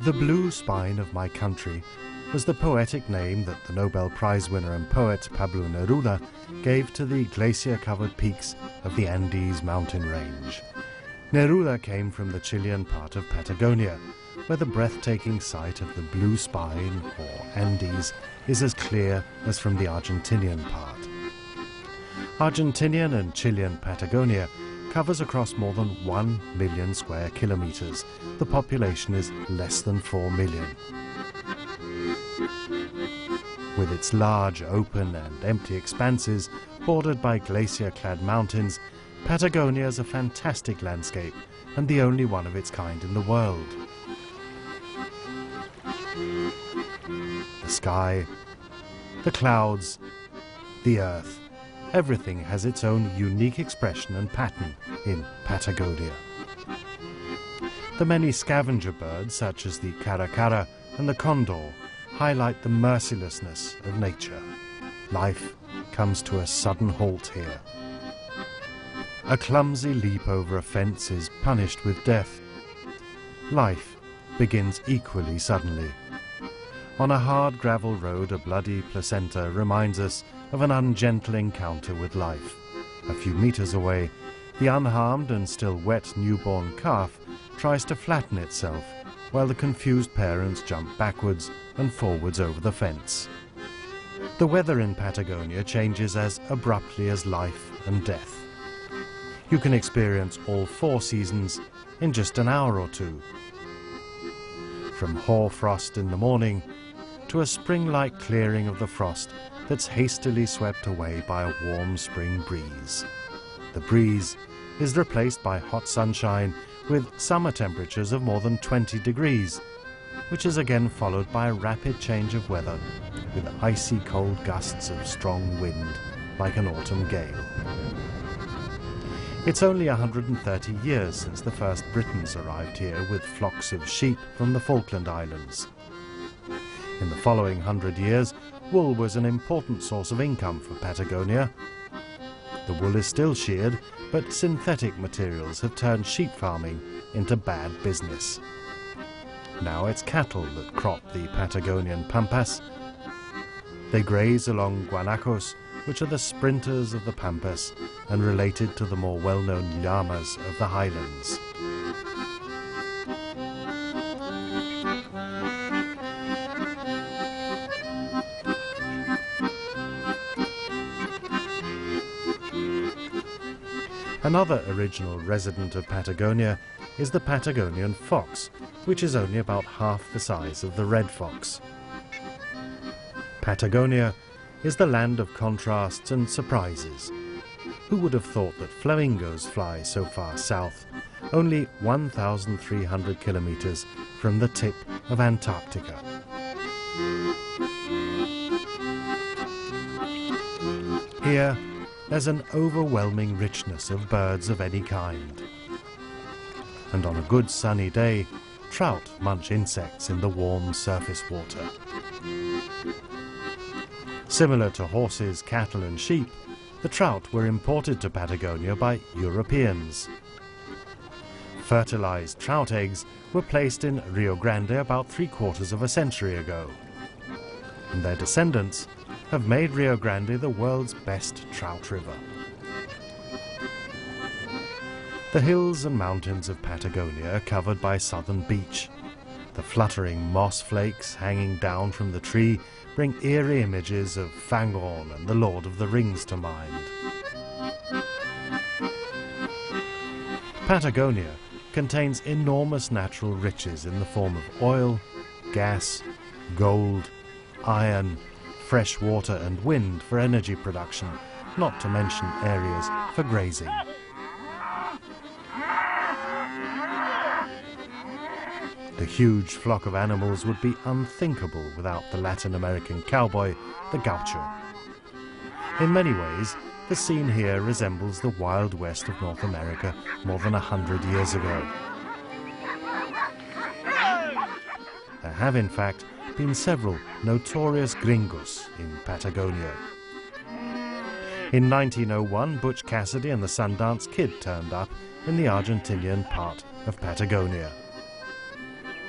The blue spine of my country was the poetic name that the Nobel Prize winner and poet Pablo Neruda gave to the glacier-covered peaks of the Andes mountain range. Neruda came from the Chilean part of Patagonia, where the breathtaking sight of the blue spine, or Andes, is as clear as from the Argentinian part. Argentinian and Chilean Patagonia covers across more than 1 million square kilometers. The population is less than 4 million. With its large, open and empty expanses, bordered by glacier-clad mountains, Patagonia is a fantastic landscape and the only one of its kind in the world. The sky, the clouds, the earth, everything has its own unique expression and pattern in Patagonia. The many scavenger birds, such as the caracara and the condor, highlight the mercilessness of nature. Life comes to a sudden halt here. A clumsy leap over a fence is punished with death. Life begins equally suddenly. On a hard gravel road, a bloody placenta reminds us of an ungentle encounter with life. A few meters away, the unharmed and still wet newborn calf tries to flatten itself, while the confused parents jump backwards and forwards over the fence. The weather in Patagonia changes as abruptly as life and death. You can experience all 4 seasons in just an hour or two. From hoar frost in the morning to a spring-like clearing of the frost that's hastily swept away by a warm spring breeze. The breeze is replaced by hot sunshine with summer temperatures of more than 20 degrees, which is again followed by a rapid change of weather with icy cold gusts of strong wind like an autumn gale. It's only 130 years since the first Britons arrived here with flocks of sheep from the Falkland Islands. In the following 100 years, wool was an important source of income for Patagonia. The wool is still sheared, but synthetic materials have turned sheep farming into bad business. Now it's cattle that crop the Patagonian pampas. They graze along guanacos, which are the sprinters of the pampas and related to the more well-known llamas of the highlands. Another original resident of Patagonia is the Patagonian fox, which is only about half the size of the red fox. Patagonia is the land of contrasts and surprises. Who would have thought that flamingos fly so far south, only 1,300 kilometers from the tip of Antarctica? Here, there's an overwhelming richness of birds of any kind. And on a good sunny day, trout munch insects in the warm surface water. Similar to horses, cattle and sheep, the trout were imported to Patagonia by Europeans. Fertilized trout eggs were placed in Rio Grande about 3/4 of a century ago. And their descendants have made Rio Grande the world's best trout river. The hills and mountains of Patagonia are covered by southern beech. The fluttering moss flakes hanging down from the tree bring eerie images of Fangorn and the Lord of the Rings to mind. Patagonia contains enormous natural riches in the form of oil, gas, gold, iron, fresh water and wind for energy production, not to mention areas for grazing. The huge flock of animals would be unthinkable without the Latin American cowboy, the gaucho. In many ways, the scene here resembles the Wild West of North America more than 100 years ago. There have, in fact, been several notorious gringos in Patagonia. In 1901, Butch Cassidy and the Sundance Kid turned up in the Argentinian part of Patagonia.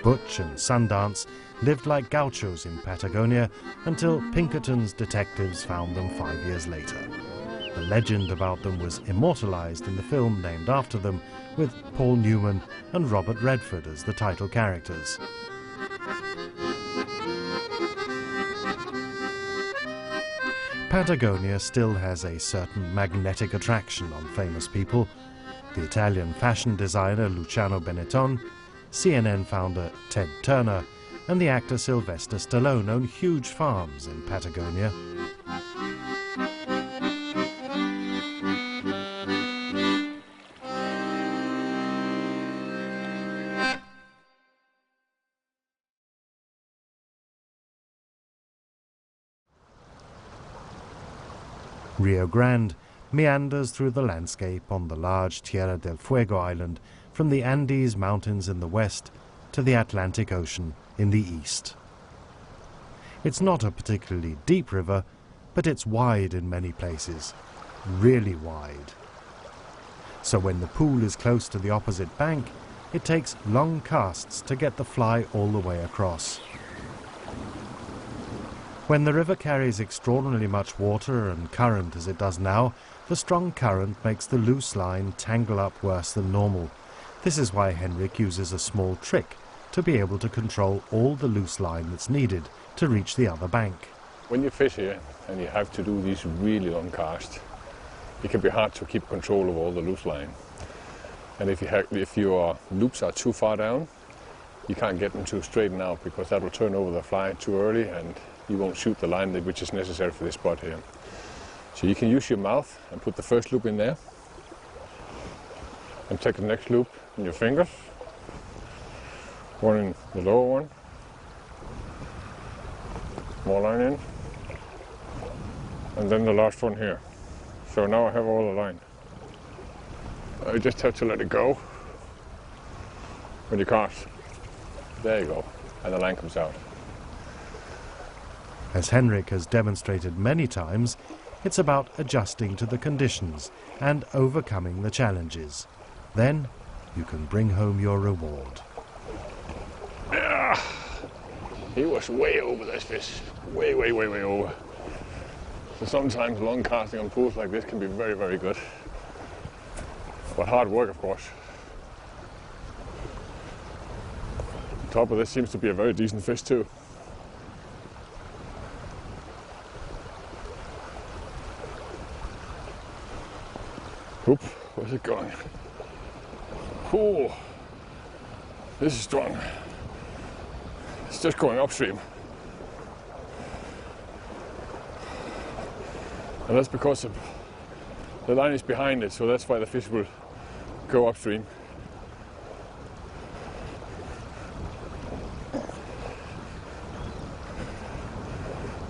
Butch and Sundance lived like gauchos in Patagonia until Pinkerton's detectives found them 5 years later. The legend about them was immortalized in the film named after them, with Paul Newman and Robert Redford as the title characters. Patagonia still has a certain magnetic attraction on famous people. The Italian fashion designer Luciano Benetton, CNN founder Ted Turner, and the actor Sylvester Stallone own huge farms in Patagonia. Rio Grande meanders through the landscape on the large Tierra del Fuego island from the Andes Mountains in the west to the Atlantic Ocean in the east. It's not a particularly deep river, but it's wide in many places, really wide. So when the pool is close to the opposite bank, it takes long casts to get the fly all the way across. When the river carries extraordinarily much water and current as it does now, the strong current makes the loose line tangle up worse than normal. This is why Henrik uses a small trick to be able to control all the loose line that's needed to reach the other bank. When you fish here and you have to do these really long casts, it can be hard to keep control of all the loose line. And if your loops are too far down, you can't get them to straighten out because that will turn over the fly too early and you won't shoot the line which is necessary for this spot here. So you can use your mouth and put the first loop in there and take the next loop in your fingers, one in the lower one, more line in, and then the last one here. So now I have all the line. I just have to let it go when you cast. There you go, and the line comes out. As Henrik has demonstrated many times, it's about adjusting to the conditions and overcoming the challenges. Then you can bring home your reward. He was way over this fish. Way over. So sometimes long casting on pools like this can be very, very good. But hard work, of course. On top of this seems to be a very decent fish too. Oop, where's it going? Oh, this is strong. It's just going upstream. And that's because the line is behind it, so that's why the fish will go upstream.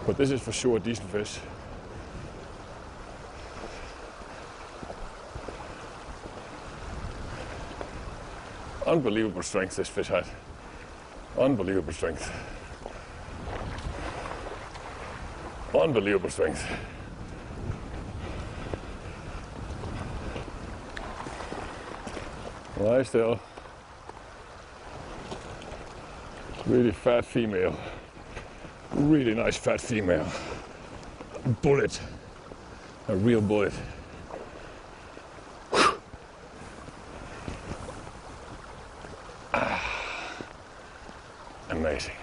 But this is for sure a decent fish. Unbelievable strength this fish had. Unbelievable strength. Unbelievable strength. Lie still. Really fat female. Really nice fat female. Bullet. A real bullet. Amazing.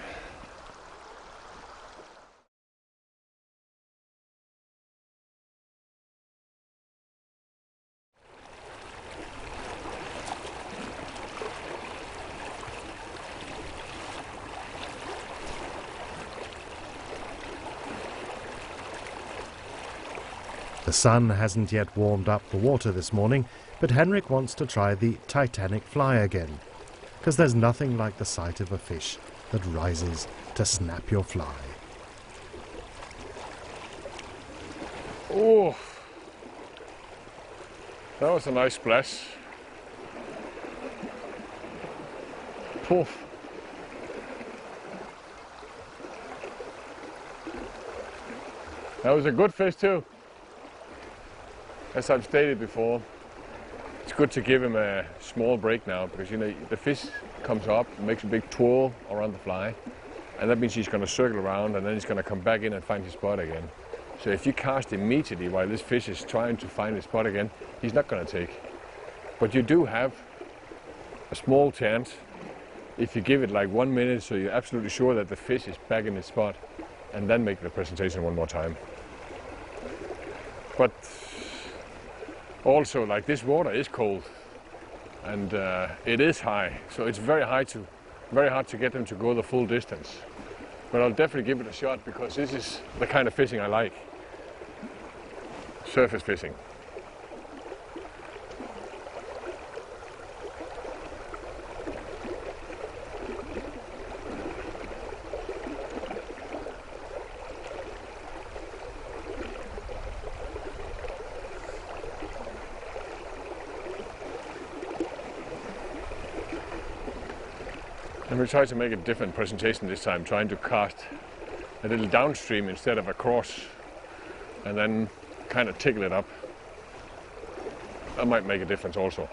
The sun hasn't yet warmed up the water this morning, but Henrik wants to try the Titanic fly again, because there's nothing like the sight of a fish that rises to snap your fly. Oh, that was a nice splash. Poof. That was a good fish too. As I've stated before, it's good to give him a small break now because you know the fish comes up, makes a big twirl around the fly, and that means he's going to circle around and then he's going to come back in and find his spot again. So if you cast immediately while this fish is trying to find his spot again, he's not going to take. But you do have a small chance if you give it like 1 minute so you're absolutely sure that the fish is back in its spot, and then make the presentation one more time. But also, like, this water is cold. and it is high, so it's very hard to get them to go the full distance. But I'll definitely give it a shot because this is the kind of fishing I like. Surface fishing. And we try to make a different presentation this time, trying to cast a little downstream instead of across, and then kind of tickle it up. That might make a difference also.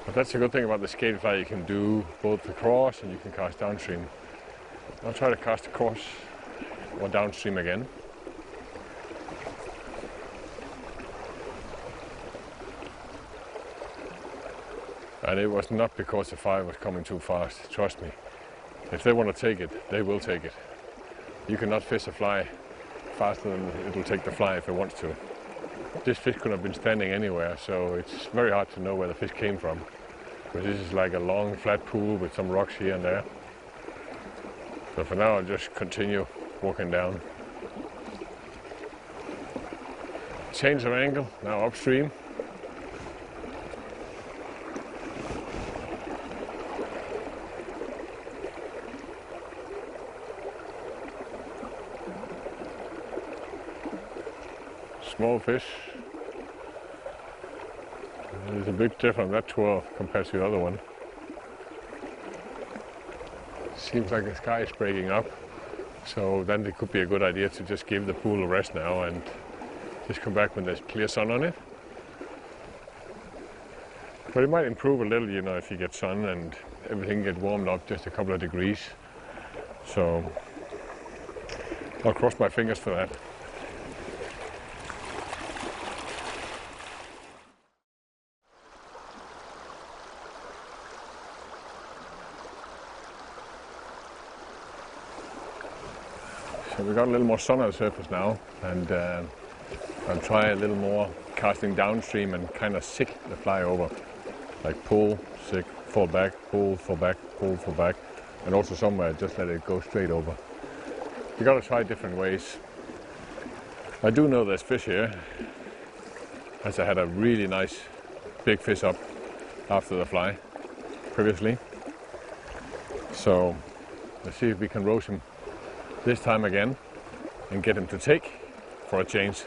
But that's a good thing about the skate fly, you can do both across and you can cast downstream. I'll try to cast across or downstream again. And it was not because the fly was coming too fast, trust me. If they want to take it, they will take it. You cannot fish a fly faster than it'll take the fly if it wants to. This fish could have been standing anywhere, so it's very hard to know where the fish came from. But this is like a long flat pool with some rocks here and there. So for now I'll just continue walking down. Change of angle, now upstream. Small fish. There's a big difference, that 12 compared to the other one. Seems like the sky is breaking up, so then it could be a good idea to just give the pool a rest now and just come back when there's clear sun on it. But it might improve a little, you know, if you get sun and everything get warmed up just a couple of degrees. So I'll cross my fingers for that. So we got a little more sun on the surface now, and I'll try a little more casting downstream and kind of sick the fly over. Like pull, sick, fall back, pull, fall back, pull, fall back, and also somewhere just let it go straight over. You gotta try different ways. I do know there's fish here, as I had a really nice big fish up after the fly previously. So let's see if we can roast him this time again and get him to take for a change.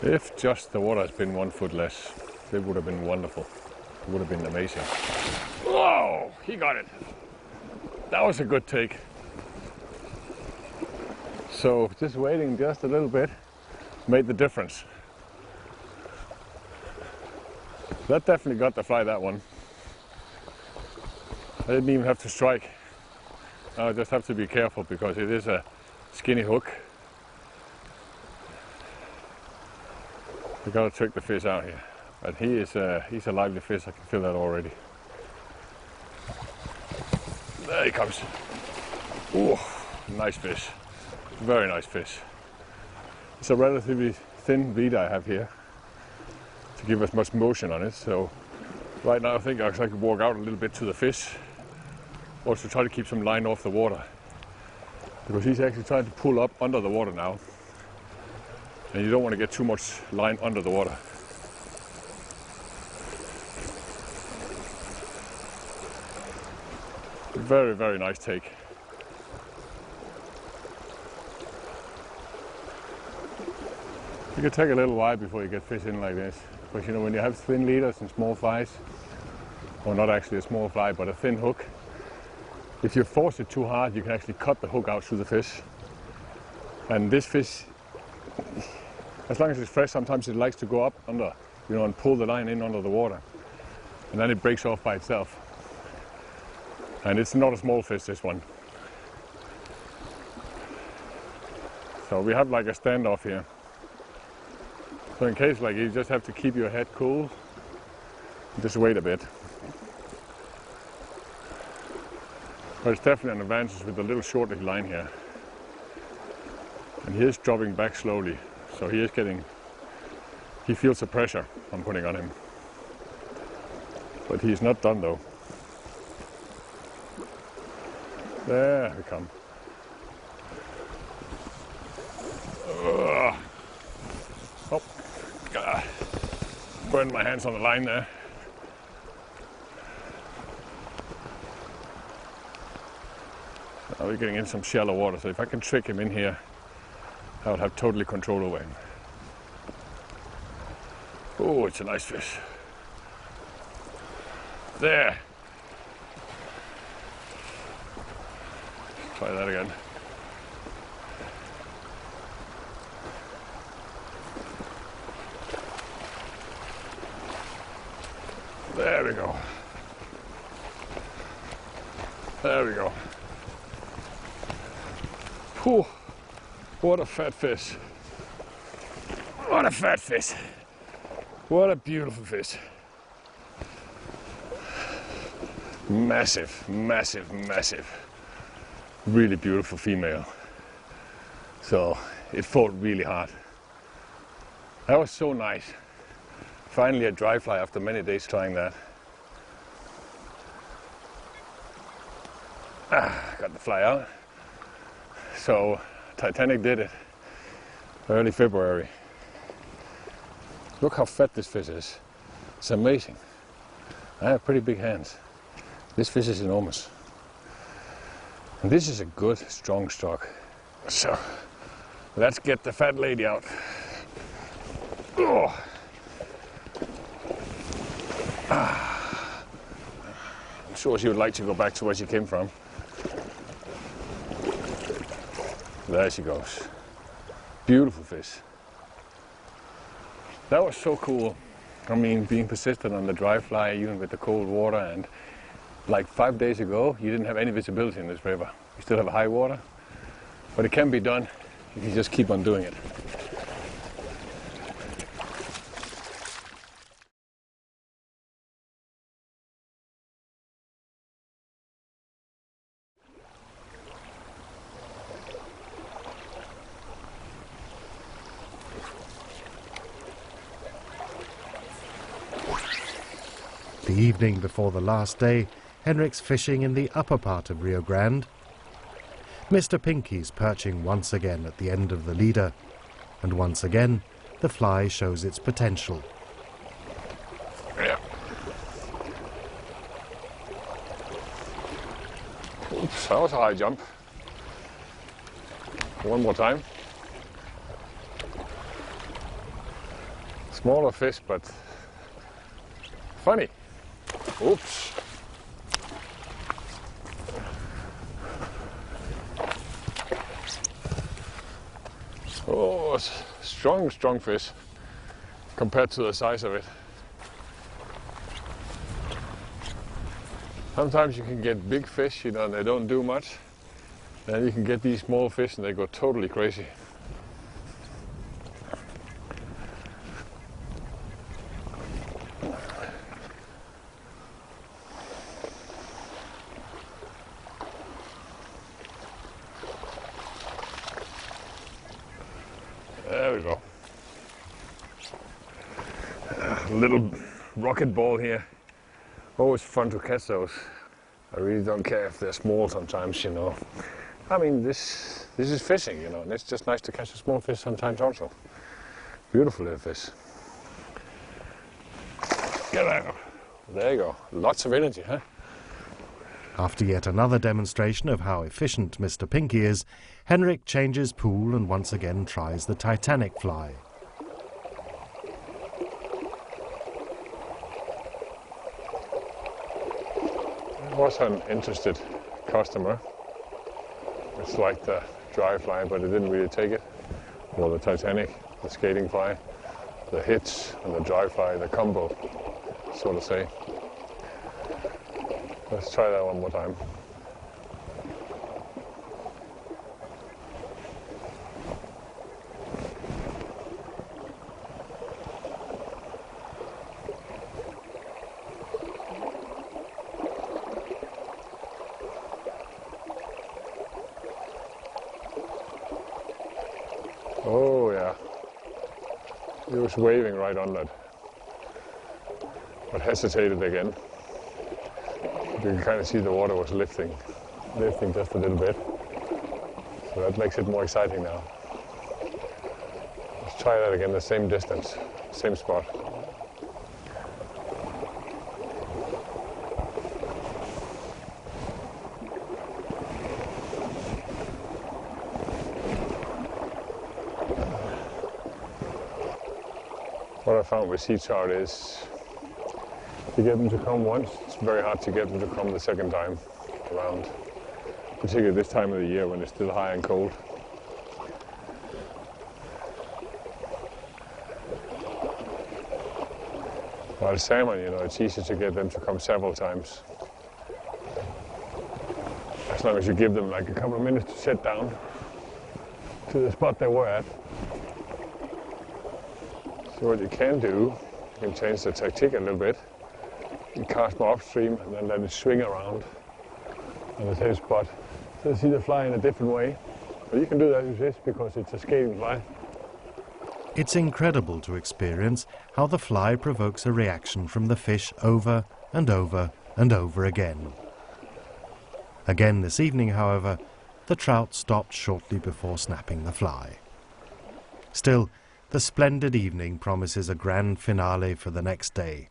If just the water has been 1 foot less, it would have been wonderful. It would have been amazing. Whoa, he got it. That was a good take. So just waiting just a little bit made the difference. That definitely got the fly, that one. I didn't even have to strike. I just have to be careful because it is a skinny hook. We gotta trick the fish out here. But he's a lively fish, I can feel that already. There he comes. Ooh, nice fish. Very nice fish. It's a relatively thin lead I have here to give us much motion on it. So right now I think I could walk out a little bit to the fish. Also try to keep some line off the water. Because he's actually trying to pull up under the water now. And you don't want to get too much line under the water. Very, very nice take. It can take a little while before you get fish in like this. Because you know, when you have thin leaders and small flies, or not actually a small fly, but a thin hook, if you force it too hard, you can actually cut the hook out through the fish. And this fish, As long as it's fresh, sometimes it likes to go up under, you know, and pull the line in under the water. And then it breaks off by itself. And it's not a small fish, this one. So we have like a standoff here. So in case like you just have to keep your head cool, just wait a bit. But it's definitely an advantage with the little short line here. And he is dropping back slowly. So he feels the pressure I'm putting on him. But he's not done though. There we come. Oh, burned my hands on the line there. Now we're getting in some shallow water, so if I can trick him in here, I would have totally control over him. Oh, it's a nice fish. There. Try that again. There we go. There we go. Whew. What a fat fish. What a fat fish. What a beautiful fish. Massive, massive, massive. Really beautiful female. So it fought really hard. That was so nice. Finally a dry fly after many days trying that. Got the fly out. So Titanic did it early February. Look how fat this fish is. It's amazing. I have pretty big hands. This fish is enormous. And this is a good, strong stock. So let's get the fat lady out. Oh. I'm sure she would like to go back to where she came from. There she goes. Beautiful fish. That was so cool. I mean, being persistent on the dry fly, even with the cold water, and like 5 days ago, you didn't have any visibility in this river. You still have high water, but it can be done if you just keep on doing it. The evening before the last day, Henrik's fishing in the upper part of Rio Grande. Mr. Pinky's perching once again at the end of the leader, and once again the fly shows its potential. Yeah. Oops, that was a high jump. One more time. Smaller fish, but funny. Oops. Oh, strong, strong fish compared to the size of it. Sometimes you can get big fish, you know, and they don't do much. Then you can get these small fish and they go totally crazy. There we go. A little rocket ball here. Always fun to catch those. I really don't care if they're small sometimes, you know. I mean, this is fishing, you know, and it's just nice to catch a small fish sometimes also. Beautiful little fish. Get out. There you go. Lots of energy, huh? After yet another demonstration of how efficient Mr. Pinky is, Henrik changes pool and once again tries the Titanic fly. There was an interested customer. It's like the dry fly, but it didn't really take it. Well, the Titanic. the skating fly, the hitch and the dry fly, the combo, so to say. Let's try that one more time. Oh yeah, he was waving right on that, but hesitated again. You can kind of see the water was lifting just a little bit, so that makes it more exciting now. Let's try that again, the same distance, same spot. What I found with sea trout is to get them to come once, it's very hard to get them to come the second time around, particularly this time of the year when it's still high and cold. While salmon, you know, it's easy to get them to come several times, as long as you give them like a couple of minutes to sit down to the spot they were at. So what you can do, you can change the tactic a little bit. You cast more upstream and then let it swing around on the same spot. So you see the fly in a different way. But you can do that with this because it's a skating fly. It's incredible to experience how the fly provokes a reaction from the fish over and over and over again. Again this evening, however, the trout stopped shortly before snapping the fly. Still, the splendid evening promises a grand finale for the next day.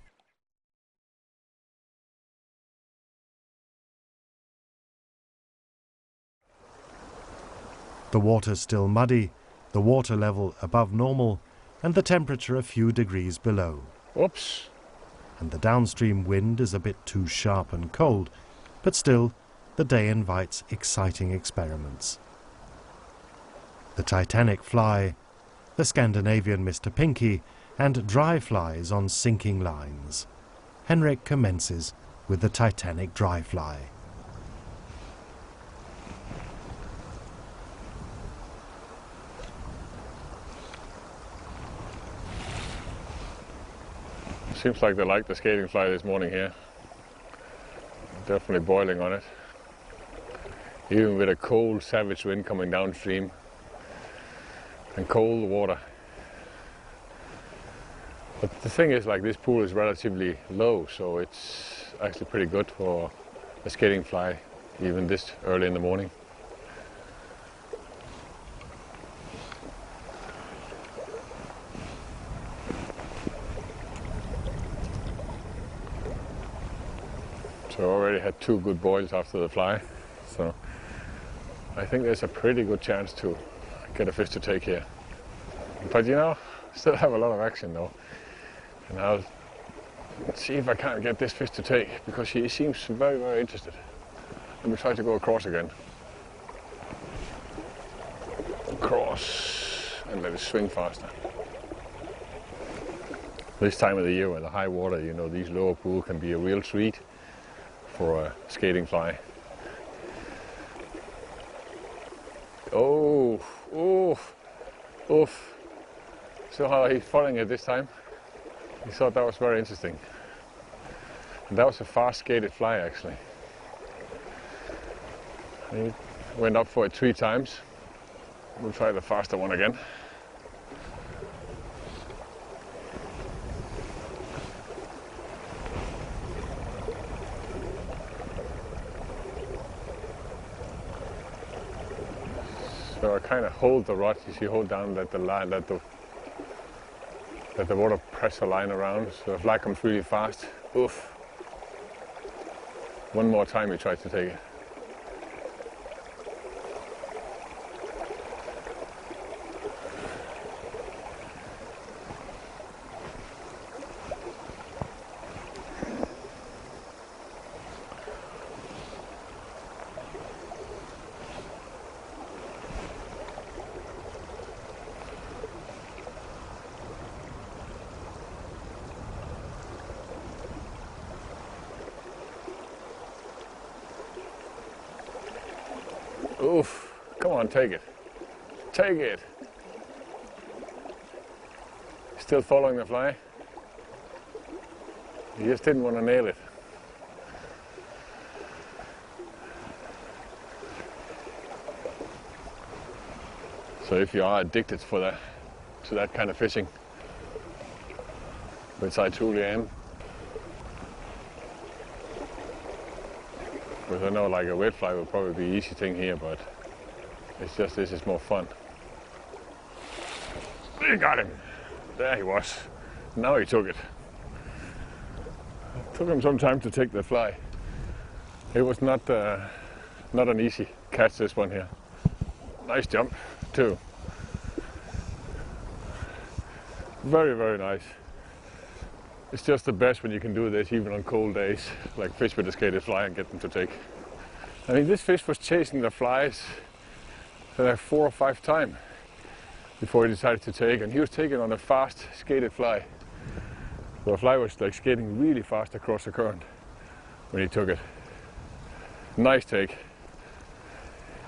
The water's still muddy, the water level above normal, and the temperature a few degrees below. Whoops! And the downstream wind is a bit too sharp and cold, but still, the day invites exciting experiments. The Titanic fly, the Scandinavian Mr. Pinky, and dry flies on sinking lines. Henrik commences with the Titanic dry fly. Seems like they like the skating fly this morning here. Definitely boiling on it. Even with a cold, savage wind coming downstream and cold water. But the thing is, like, this pool is relatively low, so it's actually pretty good for a skating fly, even this early in the morning. So I already had 2 good boils after the fly, so I think there's a pretty good chance to get a fish to take here. But you know, still have a lot of action though. And I'll see if I can't get this fish to take, because he seems very, very interested. Let me try to go across again. Across, and let it swing faster. This time of the year, with the high water, you know, these lower pools can be a real treat for a skating fly. Oh, oof, oof. So how he's following it this time. He thought that was very interesting. And that was a fast skated fly actually. He went up for it 3 times. We'll try the faster one again. So I kind of hold the rod. You see, hold down, let the line, let the water press the line around. So the fly comes really fast. Oof! One more time, he tried to take it. Oof, come on, take it. Take it. Still following the fly. He just didn't want to nail it. So if you are addicted to that kind of fishing, which I truly am, because I know like a wet fly would probably be an easy thing here, but it's just this is more fun. You got him. There he was. Now he took it. It took him some time to take the fly. It was not an easy catch, this one here. Nice jump too. Very, very nice. It's just the best when you can do this even on cold days, like fish with a skated fly and get them to take. I mean, this fish was chasing the flies like 4 or 5 times before he decided to take, and he was taking on a fast skated fly. So the fly was like skating really fast across the current when he took it. Nice take.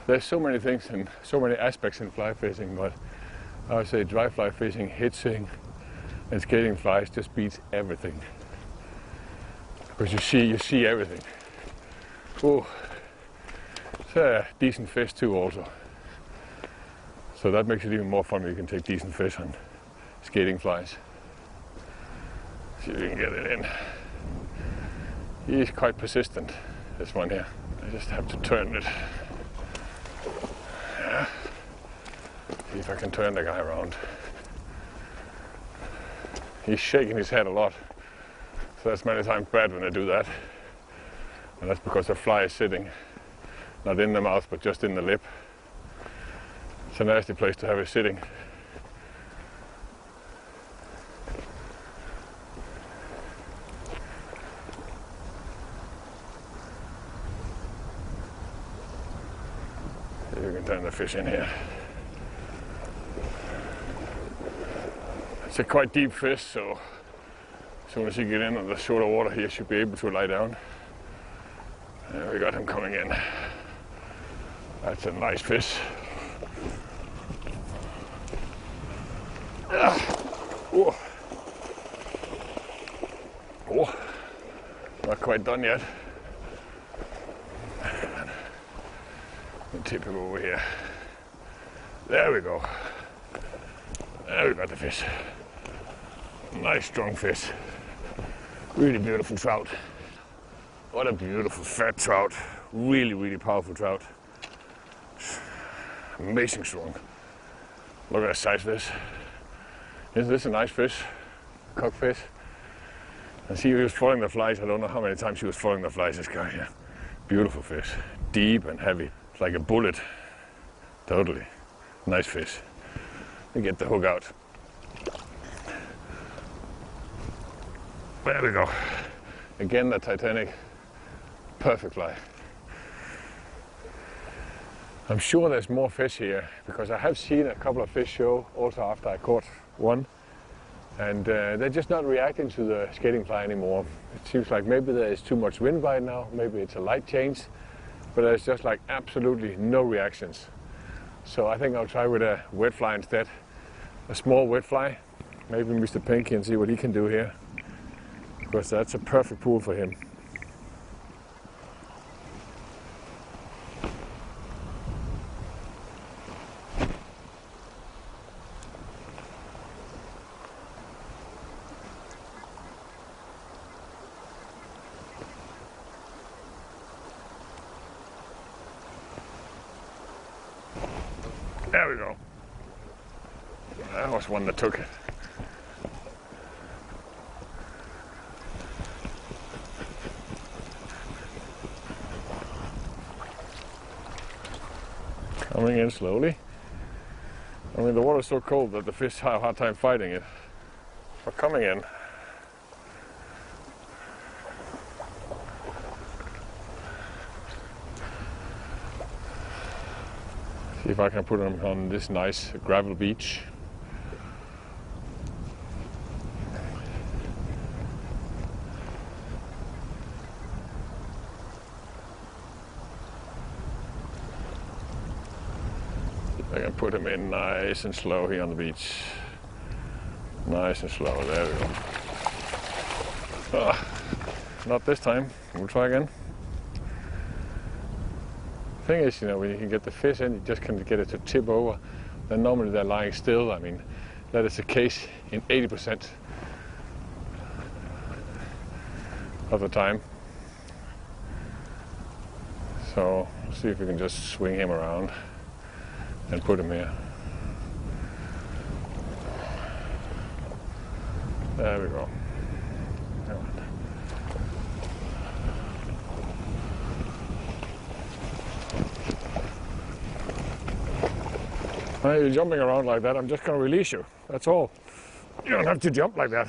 There's so many things and so many aspects in fly fishing, but I would say dry fly fishing, hitching, and skating flies just beats everything. Because you see everything. Oh, it's a decent fish too also. So that makes it even more fun when you can take decent fish on skating flies. See if you can get it in. He's quite persistent, this one here. I just have to turn it. Yeah. See if I can turn the guy around. He's shaking his head a lot. So that's many times bad when I do that. And that's because the fly is sitting, not in the mouth, but just in the lip. It's a nasty place to have it sitting. See if we can turn the fish in here. It's a quite deep fish, so as soon as you get in on the shorter water, he should be able to lie down. And we got him coming in. That's a nice fish. Oh. Oh, not quite done yet. Tip him over here. There we go. There we got the fish. Nice strong fish. Really beautiful trout. What a beautiful fat trout. Really, really powerful trout. Amazing strong. Look at the size of this. Isn't this a nice fish? Cockfish. And see, he was following the flies. I don't know how many times he was following the flies, this guy here. Beautiful fish. Deep and heavy. It's like a bullet. Totally. Nice fish. Let me get the hook out. There we go. Again, the Titanic. Perfect fly. I'm sure there's more fish here because I have seen a couple of fish show also after I caught one, and they're just not reacting to the skating fly anymore. It seems like maybe there is too much wind right now, maybe it's a light change, but there's just like absolutely no reactions. So I think I'll try with a wet fly instead, a small wet fly, maybe Mr. Pinky, and see what he can do here, because that's a perfect pool for him. There we go. That was one that took it. Coming in slowly. I mean, the water's so cold that the fish have a hard time fighting it. But coming in. See if I can put them on this nice gravel beach. I can put him in nice and slow here on the beach. Nice and slow, there we go. Not this time, we'll try again. The thing is, when you can get the fish in, you just can get it to tip over. Then normally they're lying still. I mean, that is the case in 80% of the time. So, let's see if we can just swing him around and put him here. There we go. Well, you're jumping around like that, I'm just going to release you. That's all. You don't have to jump like that.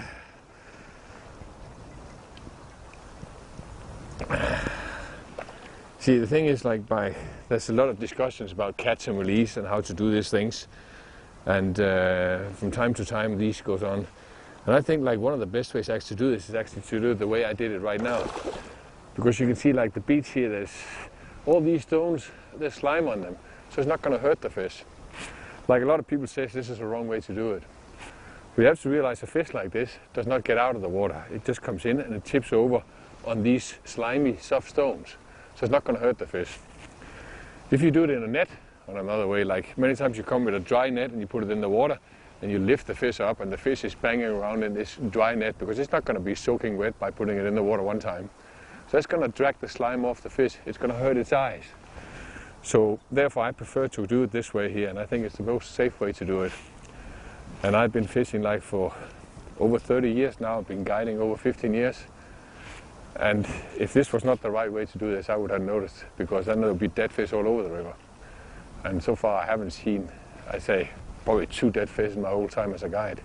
See, the thing is, there's a lot of discussions about catch and release and how to do these things. And from time to time, these goes on. And I think one of the best ways actually to do this is actually to do it the way I did it right now. Because you can see the beach here, there's all these stones, there's slime on them. So it's not going to hurt the fish. Like a lot of people say, this is the wrong way to do it. We have to realize a fish like this does not get out of the water. It just comes in and it tips over on these slimy, soft stones. So it's not going to hurt the fish. If you do it in a net, on another way, many times you come with a dry net and you put it in the water and you lift the fish up and the fish is banging around in this dry net because it's not going to be soaking wet by putting it in the water one time. So it's going to drag the slime off the fish. It's going to hurt its eyes. So therefore I prefer to do it this way here, and I think it's the most safe way to do it. And I've been fishing for over 30 years now. I've been guiding over 15 years. And if this was not the right way to do this, I would have noticed, because then there would be dead fish all over the river. And so far I haven't seen, I say, probably 2 dead fish in my whole time as a guide.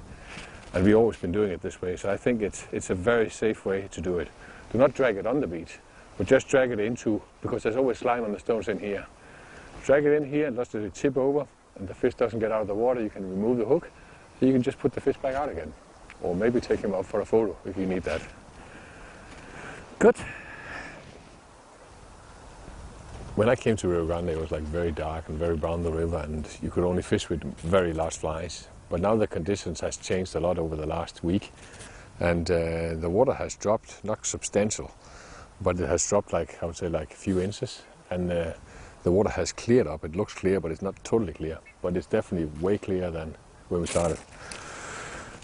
And we've always been doing it this way. So I think it's a very safe way to do it. Do not drag it on the beach, but just drag it into, because there's always slime on the stones in here. Drag it in here and just let it tip over, and the fish doesn't get out of the water. You can remove the hook, so you can just put the fish back out again. Or maybe take him out for a photo if you need that. Good. When I came to Rio Grande, it was very dark and very brown, the river, and you could only fish with very large flies. But now the conditions has changed a lot over the last week, and the water has dropped, not substantial, but it has dropped I would say a few inches, and the water has cleared up. It looks clear, but it's not totally clear, but it's definitely way clearer than when we started.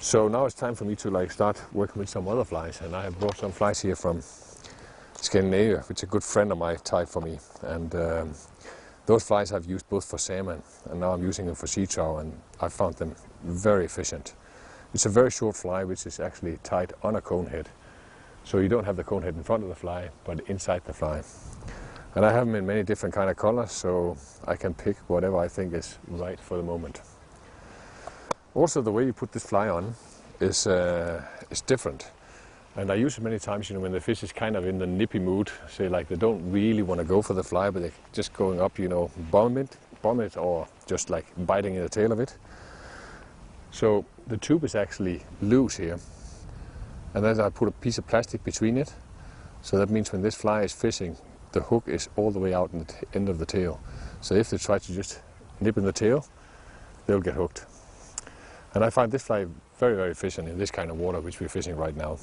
So now it's time for me to start working with some other flies, and I have brought some flies here from Scandinavia, which a good friend of mine tied for me, and those flies I've used both for salmon, and now I'm using them for sea trout, and I found them very efficient. It's a very short fly, which is actually tied on a cone head, so you don't have the cone head in front of the fly, but inside the fly. And I have them in many different kind of colors, so I can pick whatever I think is right for the moment. Also, the way you put this fly on is different. And I use it many times, when the fish is kind of in the nippy mood, say they don't really want to go for the fly, but they're just going up, bomb it, or just biting in the tail of it. So the tube is actually loose here, and then I put a piece of plastic between it. So that means when this fly is fishing, the hook is all the way out in the end of the tail. So if they try to just nip in the tail, they'll get hooked. And I find this fly very, very efficient in this kind of water which we're fishing right now.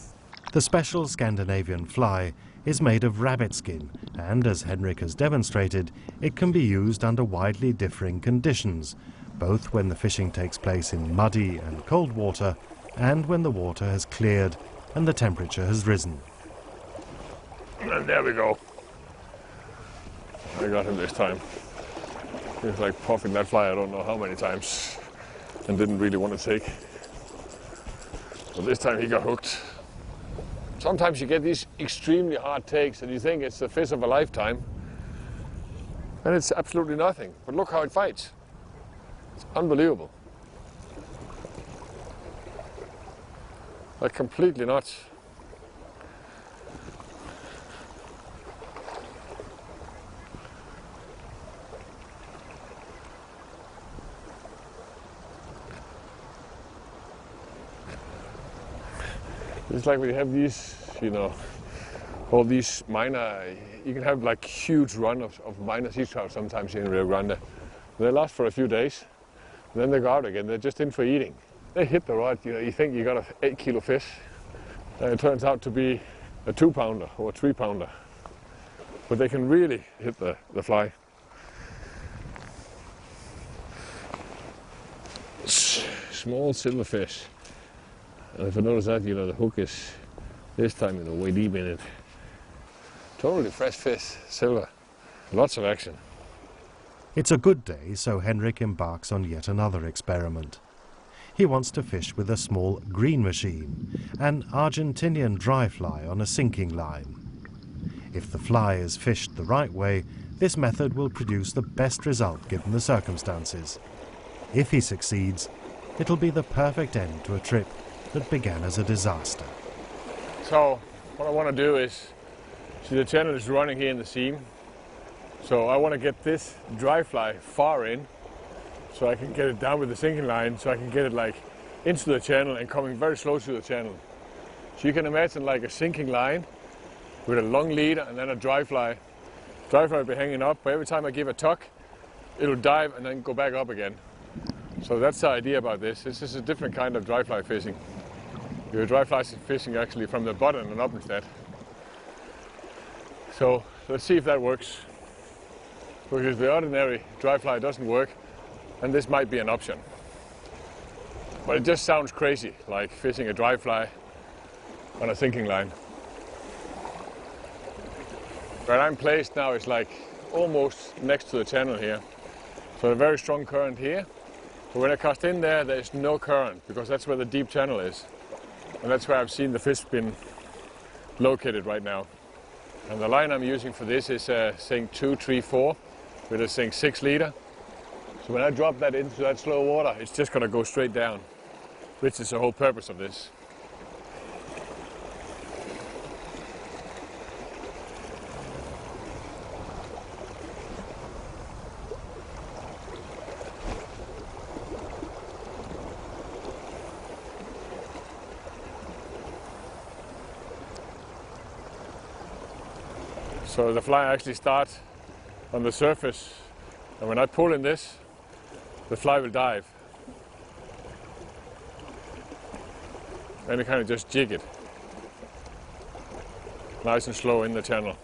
The special Scandinavian fly is made of rabbit skin, and as Henrik has demonstrated, it can be used under widely differing conditions, both when the fishing takes place in muddy and cold water, and when the water has cleared and the temperature has risen. And there we go. I got him this time. He was puffing that fly I don't know how many times and didn't really want to take. But this time he got hooked. Sometimes you get these extremely hard takes and you think it's the fish of a lifetime, and it's absolutely nothing. But look how it fights. It's unbelievable. Completely nuts. It's when you have these, all these minor, you can have huge run of minor sea trout sometimes here in Rio Grande. They last for a few days, and then they go out again. They're just in for eating. They hit the rod, you know, you think you got an 8-kilo fish, and it turns out to be a 2-pounder or a 3-pounder. But they can really hit the fly. Small silverfish. And if I notice that, you know, the hook is this time, you know, way deep in it. Totally fresh fish, silver. Lots of action. It's a good day, so Henrik embarks on yet another experiment. He wants to fish with a small green machine, an Argentinian dry fly on a sinking line. If the fly is fished the right way, this method will produce the best result given the circumstances. If he succeeds, it'll be the perfect end to a trip that began as a disaster. So what I want to do is, see the channel is running here in the seam, so I want to get this dry fly far in, so I can get it down with the sinking line, so I can get it like into the channel and coming very slow to the channel. So you can imagine like a sinking line with a long leader and then a dry fly. Dry fly will be hanging up, but every time I give a tuck, it'll dive and then go back up again. So that's the idea about this. This is a different kind of dry fly fishing. Your dry fly fishing actually from the bottom and up instead. So let's see if that works. Because the ordinary dry fly doesn't work, and this might be an option. But it just sounds crazy, like fishing a dry fly on a sinking line. Where I'm placed now is like almost next to the channel here. So a very strong current here. But when I cast in there, there's no current because that's where the deep channel is. And that's where I've seen the fish been located right now. And the line I'm using for this is a Sink 234 with a Sink 6 liter. So when I drop that into that slow water, it's just going to go straight down, which is the whole purpose of this. So the fly actually starts on the surface, and when I pull in this, the fly will dive. And you kind of just jig it, nice and slow in the channel.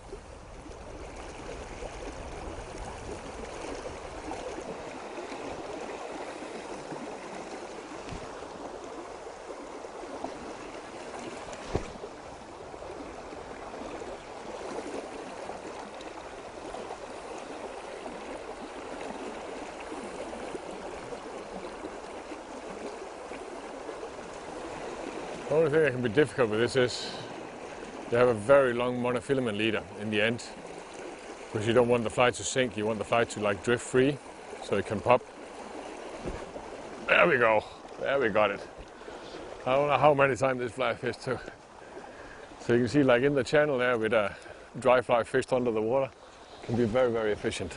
The only thing that can be difficult with this is you have a very long monofilament leader in the end, because you don't want the fly to sink, you want the fly to like drift free so it can pop. There we go, there we got it. I don't know how many times this fly fished took. So you can see like in the channel there with a dry fly fished under the water, can be very, very efficient.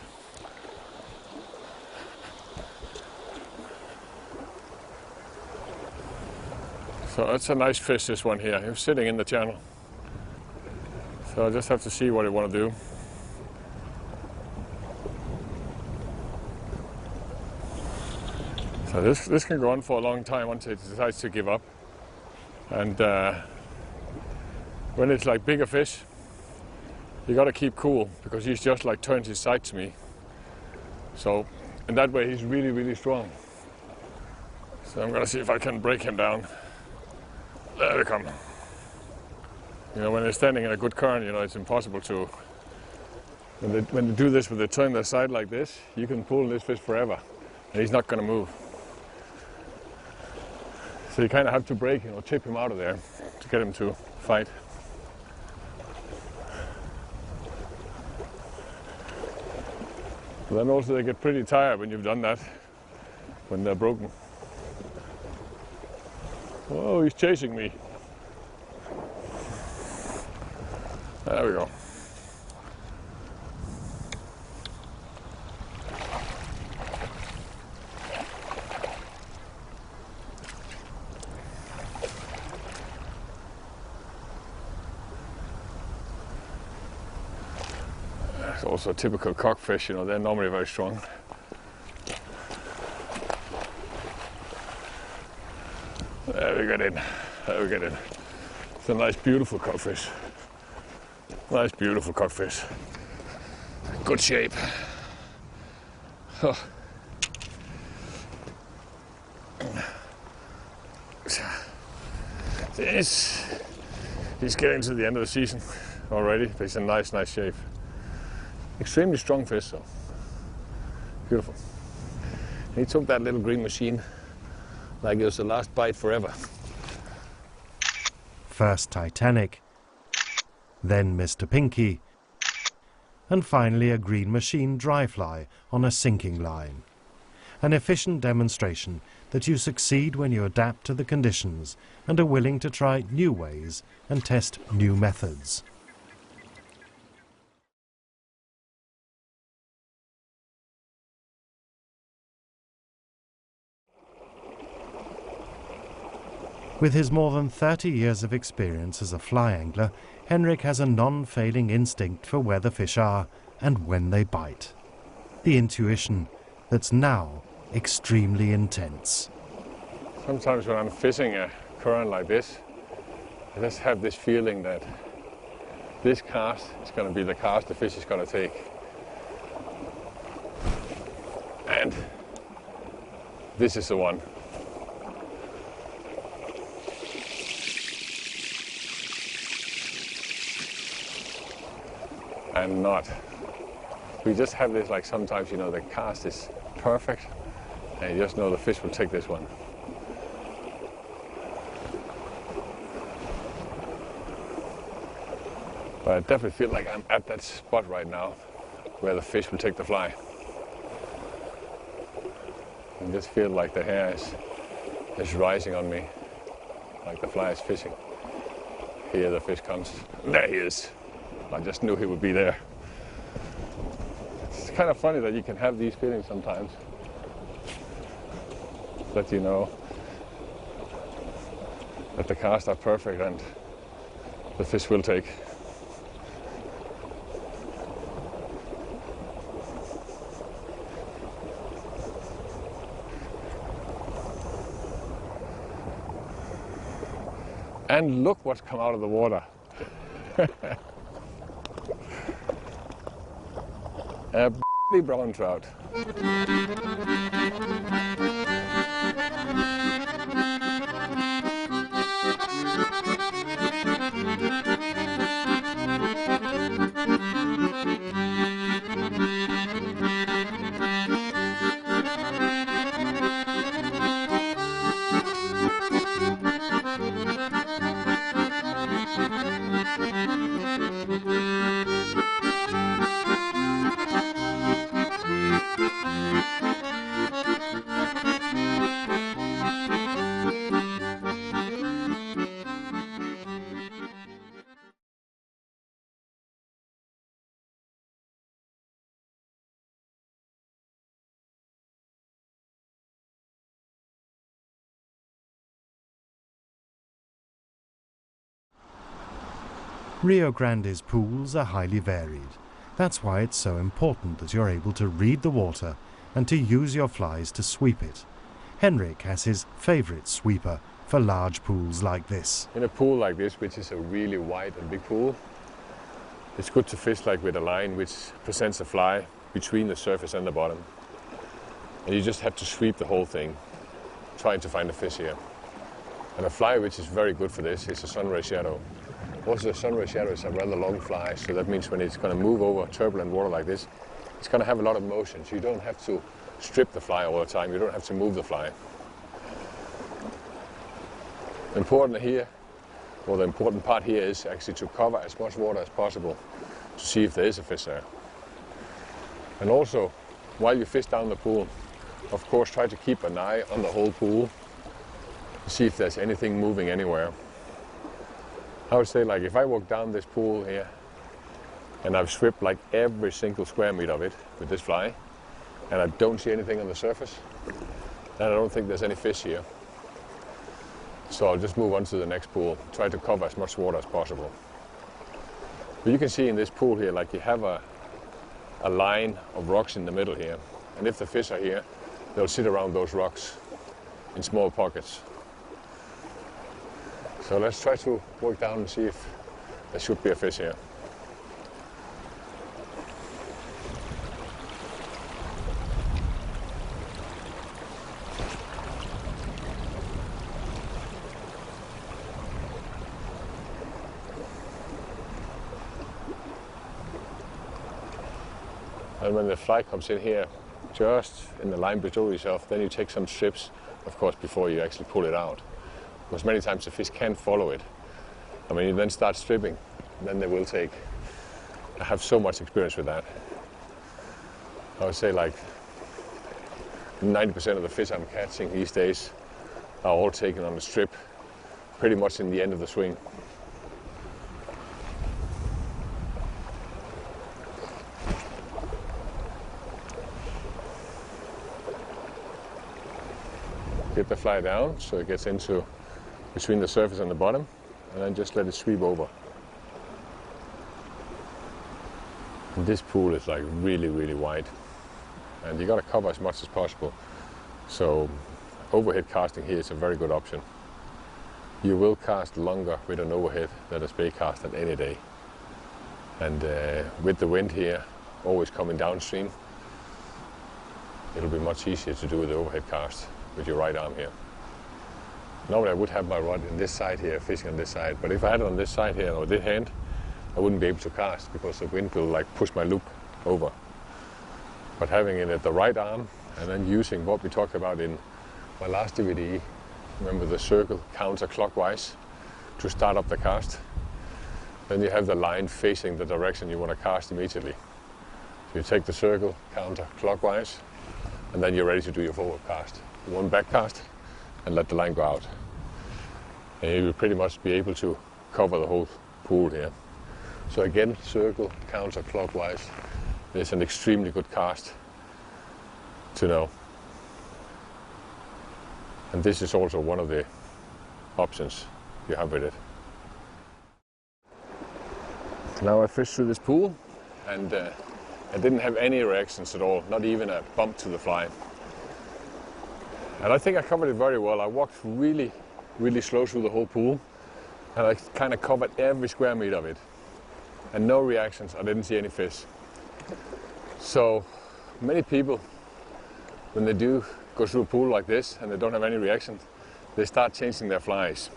So that's a nice fish, this one here. He's sitting in the channel. So I just have to see what I want to do. So this can go on for a long time until it decides to give up. And when it's like bigger fish, you got to keep cool because he's just like turned his side to me. So in that way he's really, really strong. So I'm going to see if I can break him down. There we come. You know, when they're standing in a good current, you know, it's impossible to. When they do this, when they turn their side like this, you can pull this fish forever, and he's not going to move. So you kind of have to break, you know, tip him out of there to get him to fight. But then also they get pretty tired when you've done that, when they're broken. Oh, he's chasing me. There we go. It's also a typical cockfish, you know, they're normally very strong. There we get in. There we get in. It's a nice, beautiful codfish. Nice, beautiful codfish. Good shape. Oh. He's getting to the end of the season already, but he's in nice shape. Extremely strong fish, so beautiful. He took that little green machine like it was the last bite forever. First Titanic, then Mr. Pinky, and finally a green machine dry fly on a sinking line. An efficient demonstration that you succeed when you adapt to the conditions and are willing to try new ways and test new methods. With his more than 30 years of experience as a fly angler, Henrik has a non-failing instinct for where the fish are and when they bite. The intuition that's now extremely intense. Sometimes when I'm fishing a current like this, I just have this feeling that this cast is going to be the cast the fish is going to take. And this is the one. And not. We just have this, like sometimes, you know, the cast is perfect and you just know the fish will take this one. But I definitely feel like I'm at that spot right now where the fish will take the fly. I just feel like the hair is rising on me, like the fly is fishing. Here the fish comes. There he is. I just knew he would be there. It's kind of funny that you can have these feelings sometimes. That you know that the casts are perfect and the fish will take. And look what's come out of the water. A brown trout. Rio Grande's pools are highly varied. That's why it's so important that you're able to read the water and to use your flies to sweep it. Henrik has his favourite sweeper for large pools like this. In a pool like this, which is a really wide and big pool, it's good to fish like with a line which presents a fly between the surface and the bottom. And you just have to sweep the whole thing, trying to find a fish here. And a fly which is very good for this is a sunray shadow. Also, the sunray shadow is a rather long fly, so that means when it's going to move over turbulent water like this, it's going to have a lot of motion, so you don't have to strip the fly all the time, you don't have to move the fly. Important here, well, the important part here is actually to cover as much water as possible to see if there is a fish there. And also, while you fish down the pool, of course, try to keep an eye on the whole pool to see if there's anything moving anywhere. I would say, like, if I walk down this pool here and I've swept like every single square meter of it with this fly and I don't see anything on the surface, then I don't think there's any fish here. So I'll just move on to the next pool, try to cover as much water as possible. But you can see in this pool here, like, you have a line of rocks in the middle here, and if the fish are here, they'll sit around those rocks in small pockets. So let's try to work down and see if there should be a fish here. And when the fly comes in here, just in the line below yourself, then you take some strips, of course, before you actually pull it out. Because many times the fish can't follow it. And when you then start stripping, then they will take. I have so much experience with that. I would say like 90% of the fish I'm catching these days are all taken on the strip, pretty much in the end of the swing. Get the fly down so it gets into between the surface and the bottom, and then just let it sweep over. And this pool is like really, really wide, and you got to cover as much as possible. So overhead casting here is a very good option. You will cast longer with an overhead than a spey cast on any day. And with the wind here always coming downstream, it'll be much easier to do with the overhead cast with your right arm here. Normally I would have my rod in this side here, fishing on this side, but if I had it on this side here or this hand, I wouldn't be able to cast because the wind will like push my loop over. But having it at the right arm and then using what we talked about in my last DVD, remember the circle counterclockwise to start up the cast, then you have the line facing the direction you want to cast immediately. So you take the circle counterclockwise, and then you're ready to do your forward cast. One back cast and let the line go out. And you will pretty much be able to cover the whole pool here. So again, circle counterclockwise is an extremely good cast to know. And this is also one of the options you have with it. Now I fished through this pool and I didn't have any reactions at all, not even a bump to the fly. And I think I covered it very well. I walked really, really slow through the whole pool, and I kind of covered every square meter of it. And no reactions, I didn't see any fish. So many people, when they do go through a pool like this and they don't have any reactions, they start changing their flies.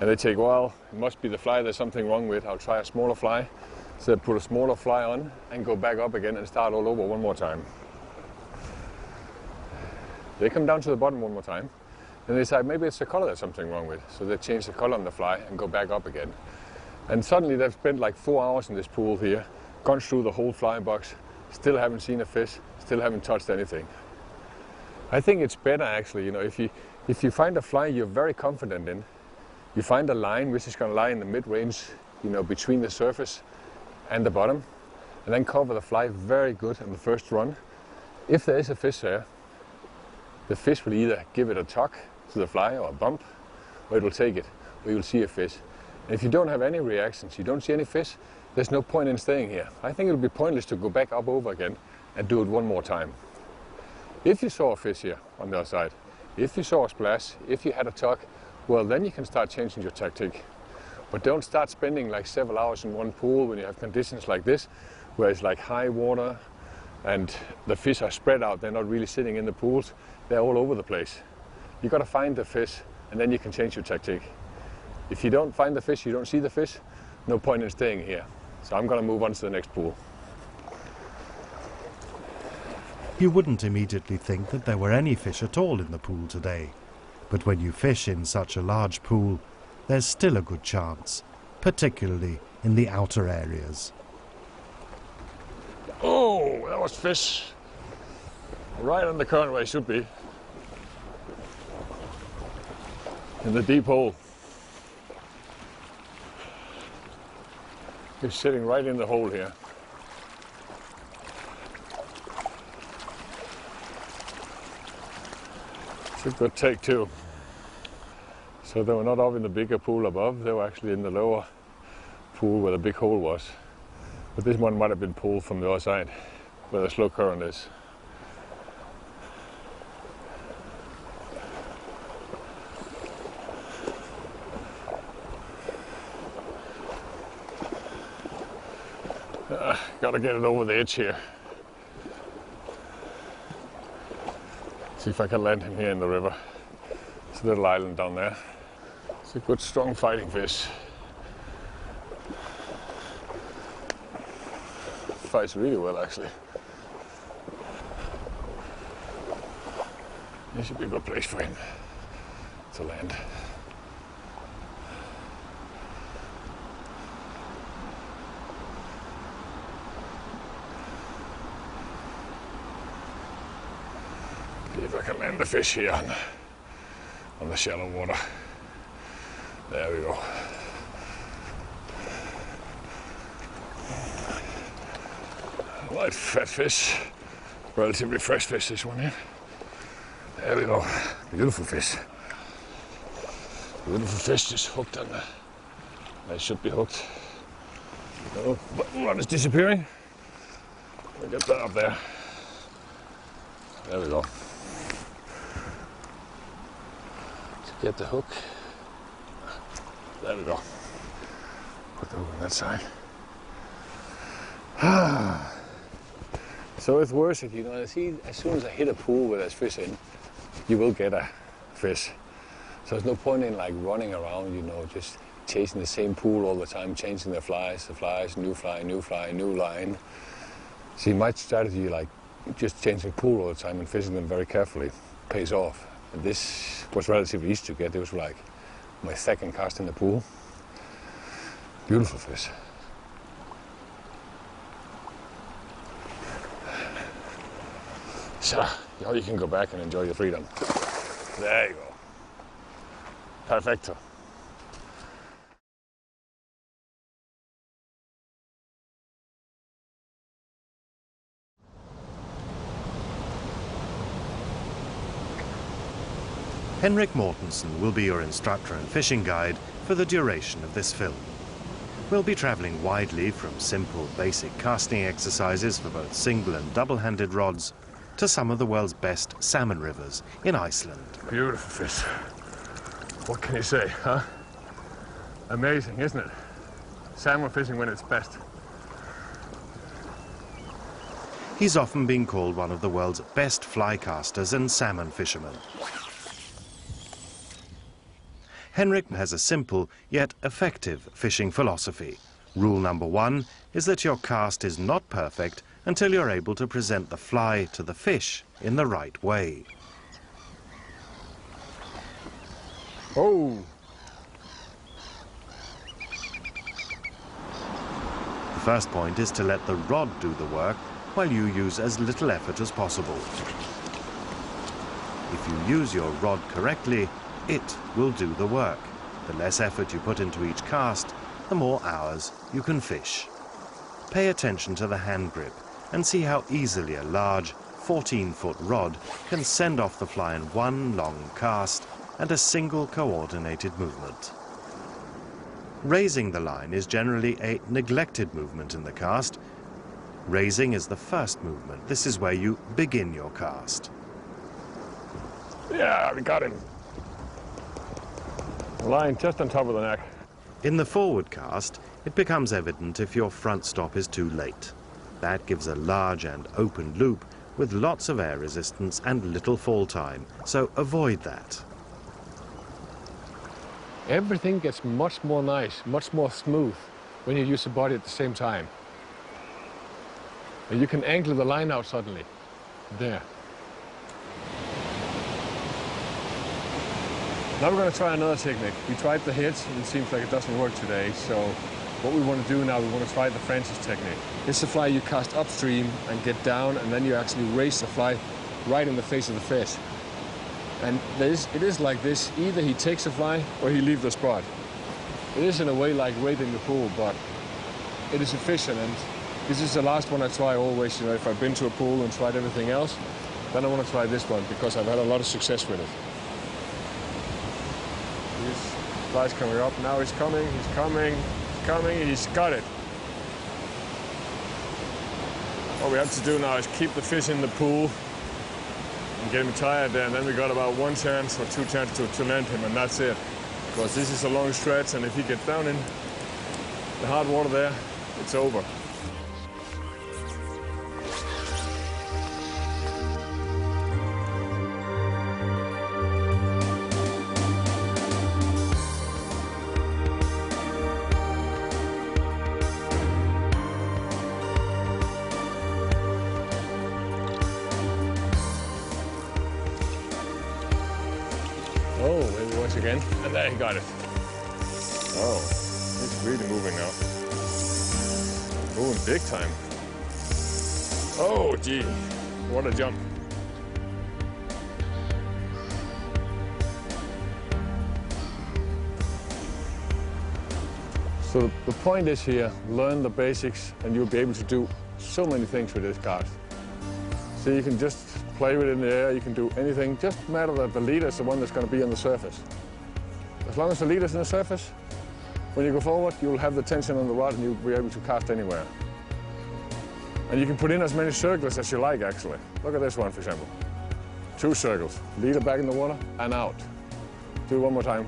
And they think, well, it must be the fly there's something wrong with, I'll try a smaller fly. So they put a smaller fly on and go back up again and start all over one more time. They come down to the bottom one more time, and they decide maybe it's the color there's something wrong with. So they change the color on the fly and go back up again. And suddenly they've spent like 4 hours in this pool here, gone through the whole fly box, still haven't seen a fish, still haven't touched anything. I think it's better actually, if you find a fly you're very confident in, you find a line which is going to lie in the mid-range, between the surface and the bottom, and then cover the fly very good in the first run. If there is a fish there, the fish will either give it a tuck to the fly or a bump, or it will take it, or you'll see a fish. And if you don't have any reactions, you don't see any fish, there's no point in staying here. I think it would be pointless to go back up over again and do it one more time. If you saw a fish here on the other side, if you saw a splash, if you had a tuck, well then you can start changing your tactic. But don't start spending like several hours in one pool when you have conditions like this, where it's like high water and the fish are spread out, they're not really sitting in the pools, they're all over the place. You got to find the fish and then you can change your tactic. If you don't find the fish, you don't see the fish, no point in staying here. So I'm going to move on to the next pool. You wouldn't immediately think that there were any fish at all in the pool today. But when you fish in such a large pool, there's still a good chance, particularly in the outer areas. Oh, that was fish. Right on the current where it should be. In the deep hole. He's sitting right in the hole here. It's a good take too. So they were not up in the bigger pool above, they were actually in the lower pool where the big hole was. But this one might have been pulled from the other side, where the slow current is. Gotta get it over the edge here. See if I can land him here in the river. It's a little island down there. It's a good, strong fighting fish. Fights really well, actually. This should be a good place for him to land. See if I can land the fish here on the shallow water. There we go. Light fat fish, relatively fresh fish, this one here. There we go. Beautiful fish. Beautiful fish just hooked on there. They should be hooked. Oh, but one is disappearing. We'll get that up there. There we go. To get the hook. There we go. Put the hook on that side. So it's worth it, you know. As soon as I hit a pool where there's fish in, you will get a fish. So there's no point in like running around, you know, just chasing the same pool all the time, changing the flies, new fly, new line. See, my strategy, like just changing the pool all the time and fishing them very carefully, pays off. And this was relatively easy to get. It was like my second cast in the pool. Beautiful fish. So, now you can go back and enjoy your freedom. There you go. Perfecto. Henrik Mortensen will be your instructor and fishing guide for the duration of this film. We'll be traveling widely from simple, basic casting exercises for both single and double-handed rods to some of the world's best salmon rivers in Iceland. Beautiful fish. What can you say, huh? Amazing, isn't it? Salmon fishing when it's best. He's often been called one of the world's best fly casters and salmon fishermen. Henrik has a simple yet effective fishing philosophy. Rule number 1 is that your cast is not perfect until you're able to present the fly to the fish in the right way. Oh! The first point is to let the rod do the work while you use as little effort as possible. If you use your rod correctly, it will do the work. The less effort you put into each cast, the more hours you can fish. Pay attention to the hand grip and see how easily a large 14-foot rod can send off the fly in one long cast and a single coordinated movement. Raising the line is generally a neglected movement in the cast. Raising is the first movement. This is where you begin your cast. Yeah, we got him. Line just on top of the neck. In the forward cast, it becomes evident if your front stop is too late. That gives a large and open loop with lots of air resistance and little fall time, so avoid that. Everything gets much more nice, much more smooth when you use the body at the same time. And you can angle the line out suddenly. There. Now we're going to try another technique. We tried the hits and it seems like it doesn't work today, so what we want to do now, we want to try the Francis technique. It's the fly you cast upstream and get down, and then you actually raise the fly right in the face of the fish. And it is like this: either he takes the fly or he leaves the spot. It is in a way like raiding the pool, but it is efficient, and this is the last one I try always. You know, if I've been to a pool and tried everything else, then I want to try this one because I've had a lot of success with it. This fly's coming up, now he's coming, he's coming. He's got it. What we have to do now is keep the fish in the pool and get him tired there, and then we got about one chance or two chances to land him, and that's it. Because this is a long stretch, and if he gets down in the hard water there, it's over. again, and there he got it. Oh, he's really moving now. Moving big time. Oh, gee, what a jump. So the point is here, learn the basics and you'll be able to do so many things with this cast. So you can just play with it in the air, you can do anything, just matter that the leader is the one that's going to be on the surface. As long as the leader's on the surface, when you go forward, you'll have the tension on the rod and you'll be able to cast anywhere. And you can put in as many circles as you like, actually. Look at this one, for example. 2 circles, leader back in the water and out. Do it one more time.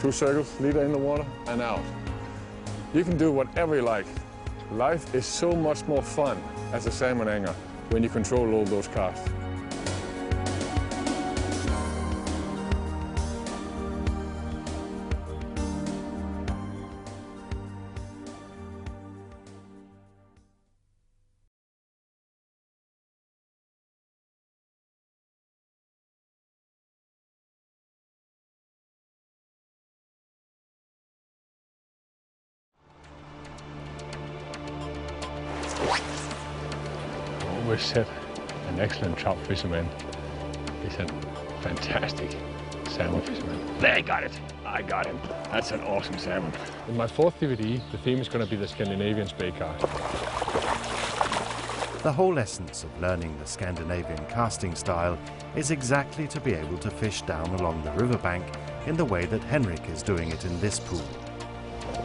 2 circles, leader in the water and out. You can do whatever you like. Life is so much more fun as a salmon angler when you control all those casts. Always said an excellent trout fisherman is a fantastic salmon fisherman. There, I got it. I got him. That's an awesome salmon. In my 4th DVD, the theme is going to be the Scandinavian spey cast. The whole essence of learning the Scandinavian casting style is exactly to be able to fish down along the riverbank in the way that Henrik is doing it in this pool.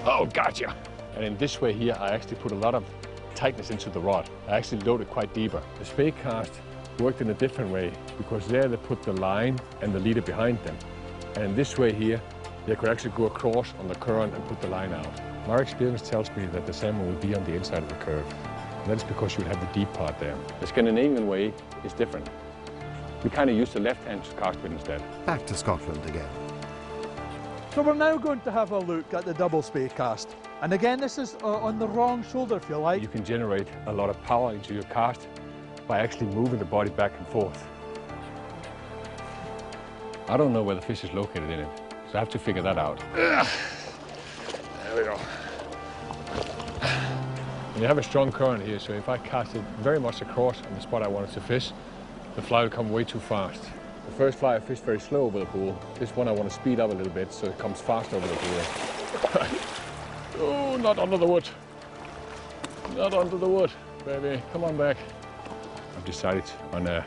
Oh, gotcha. And in this way here, I actually put a lot of tightness into the rod. I actually loaded quite deeper. The spey cast worked in a different way because there they put the line and the leader behind them. And this way here, they could actually go across on the current and put the line out. My experience tells me that the salmon will be on the inside of the curve. And that's because you have the deep part there. The Scandinavian way is different. We kind of use the left hand to cast with instead. Back to Scotland again. So we're now going to have a look at the double spey cast. And again, this is on the wrong shoulder, if you like. You can generate a lot of power into your cast by actually moving the body back and forth. I don't know where the fish is located in it, so I have to figure that out. There we go. And you have a strong current here, so if I cast it very much across on the spot I wanted to fish, the fly will come way too fast. The first fly I fished very slow over the pool. This one I want to speed up a little bit so it comes fast over the pool. Oh, not under the wood. Not under the wood, baby. Come on back. I've decided on a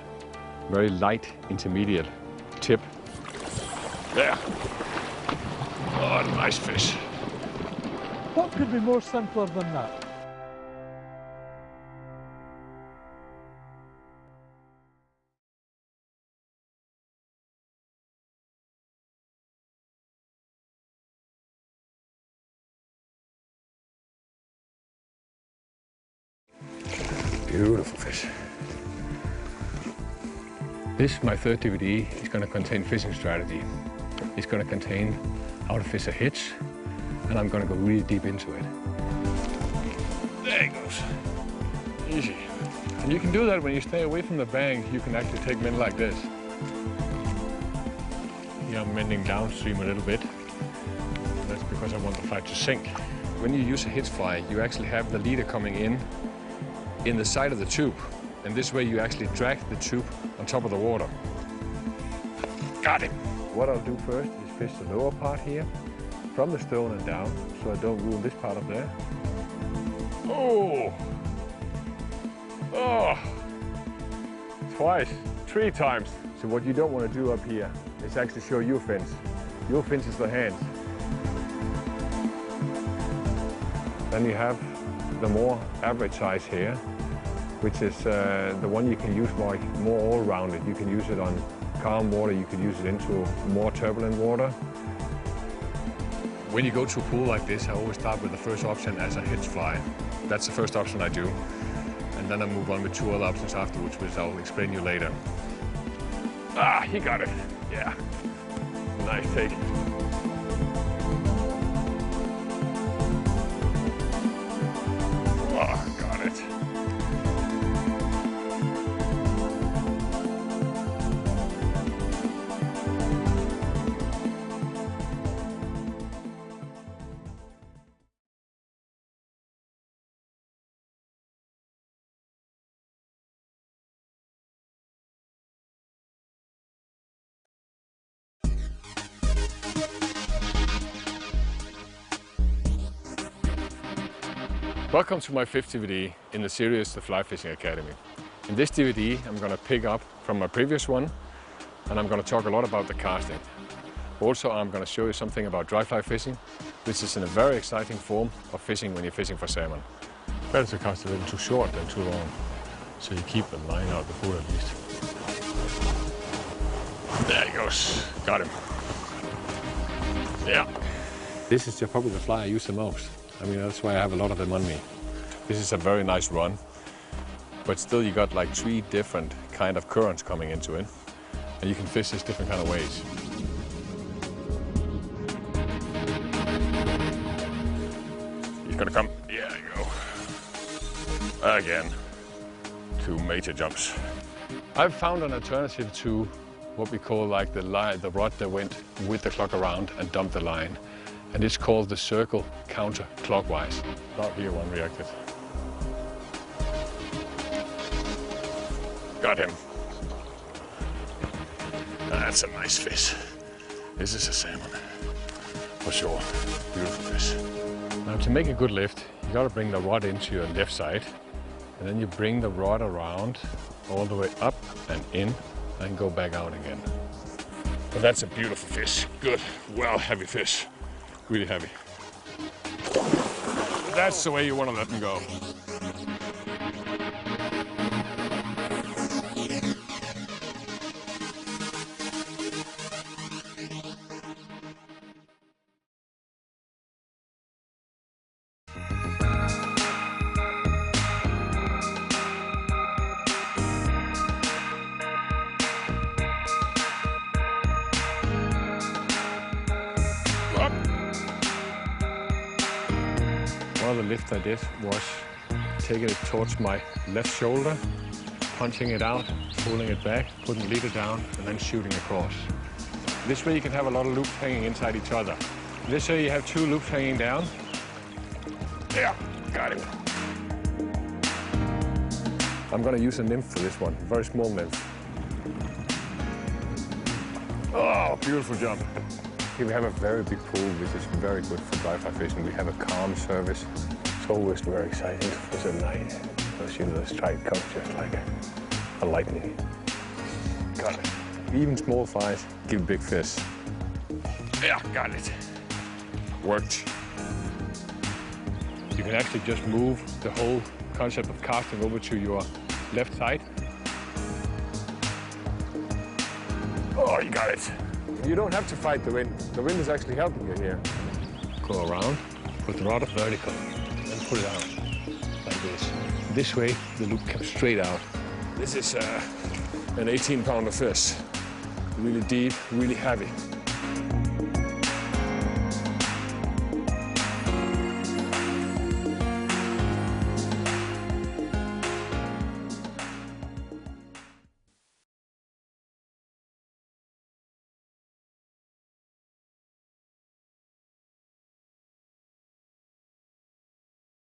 very light intermediate tip. There. Oh, nice fish. What could be more simpler than that? Beautiful fish. This, my 3rd DVD, is going to contain fishing strategy. It's going to contain how to fish a hitch, and I'm going to go really deep into it. There it goes. Easy. And you can do that when you stay away from the bank. You can actually take men like this. Here I'm bending downstream a little bit. That's because I want the fly to sink. When you use a hitch fly, you actually have the leader coming in the side of the tube. And this way you actually drag the tube on top of the water. Got him! What I'll do first is fish the lower part here, from the stone and down, so I don't ruin this part up there. Oh! Oh! Twice, 3 times. So what you don't want to do up here is actually show your fins. Your fins is the hands. Then you have the more average size here, which is the one you can use more all-rounded. You can use it on calm water, you can use it into more turbulent water. When you go to a pool like this, I always start with the first option as a hitch fly. That's the first option I do. And then I move on with 2 other options afterwards, which I'll explain you later. Ah, he got it. Yeah. Nice take. Oh, got it. Welcome to my 5th DVD in the series The Fly Fishing Academy. In this DVD I'm going to pick up from my previous one and I'm going to talk a lot about the casting. Also I'm going to show you something about dry fly fishing, which is in a very exciting form of fishing when you're fishing for salmon. Better to cast a little too short than too long, so you keep the line out the pool at least. There he goes, got him. Yeah. This is probably the fly I use the most. I mean, that's why I have a lot of them on me. This is a very nice run, but still you got like 3 different kind of currents coming into it, and you can fish this different kind of ways. He's gonna come. Yeah, you go. Again, 2 major jumps. I've found an alternative to what we call like the rod that went with the clock around and dumped the line. And it's called the circle counterclockwise. Not here, one reacted. Got him. That's a nice fish. This is a salmon, for sure. Beautiful fish. Now to make a good lift, you gotta bring the rod into your left side, and then you bring the rod around all the way up and in, and go back out again. But that's a beautiful fish. Good, well, heavy fish. Really heavy. That's the way you want to let them go. One of the lifts I did was taking it towards my left shoulder, punching it out, pulling it back, putting the leader down, and then shooting across. This way you can have a lot of loops hanging inside each other. This way you have 2 loops hanging down. Yeah, got him. I'm gonna use a nymph for this one, very small nymph. Oh, beautiful jump. Here we have a very big pool, which is very good for dry fly fishing. We have a calm service. It's always very exciting to fish at night, because you know the strike comes just like a lightning. Got it. Even small flies give big fish. Yeah, got it. Worked. You can actually just move the whole concept of casting over to your left side. Oh, you got it. You don't have to fight the wind. The wind is actually helping you here. Go around, put the rod up vertical, and put it out like this. This way, the loop comes straight out. This is an 18-pounder fish. Really deep, really heavy.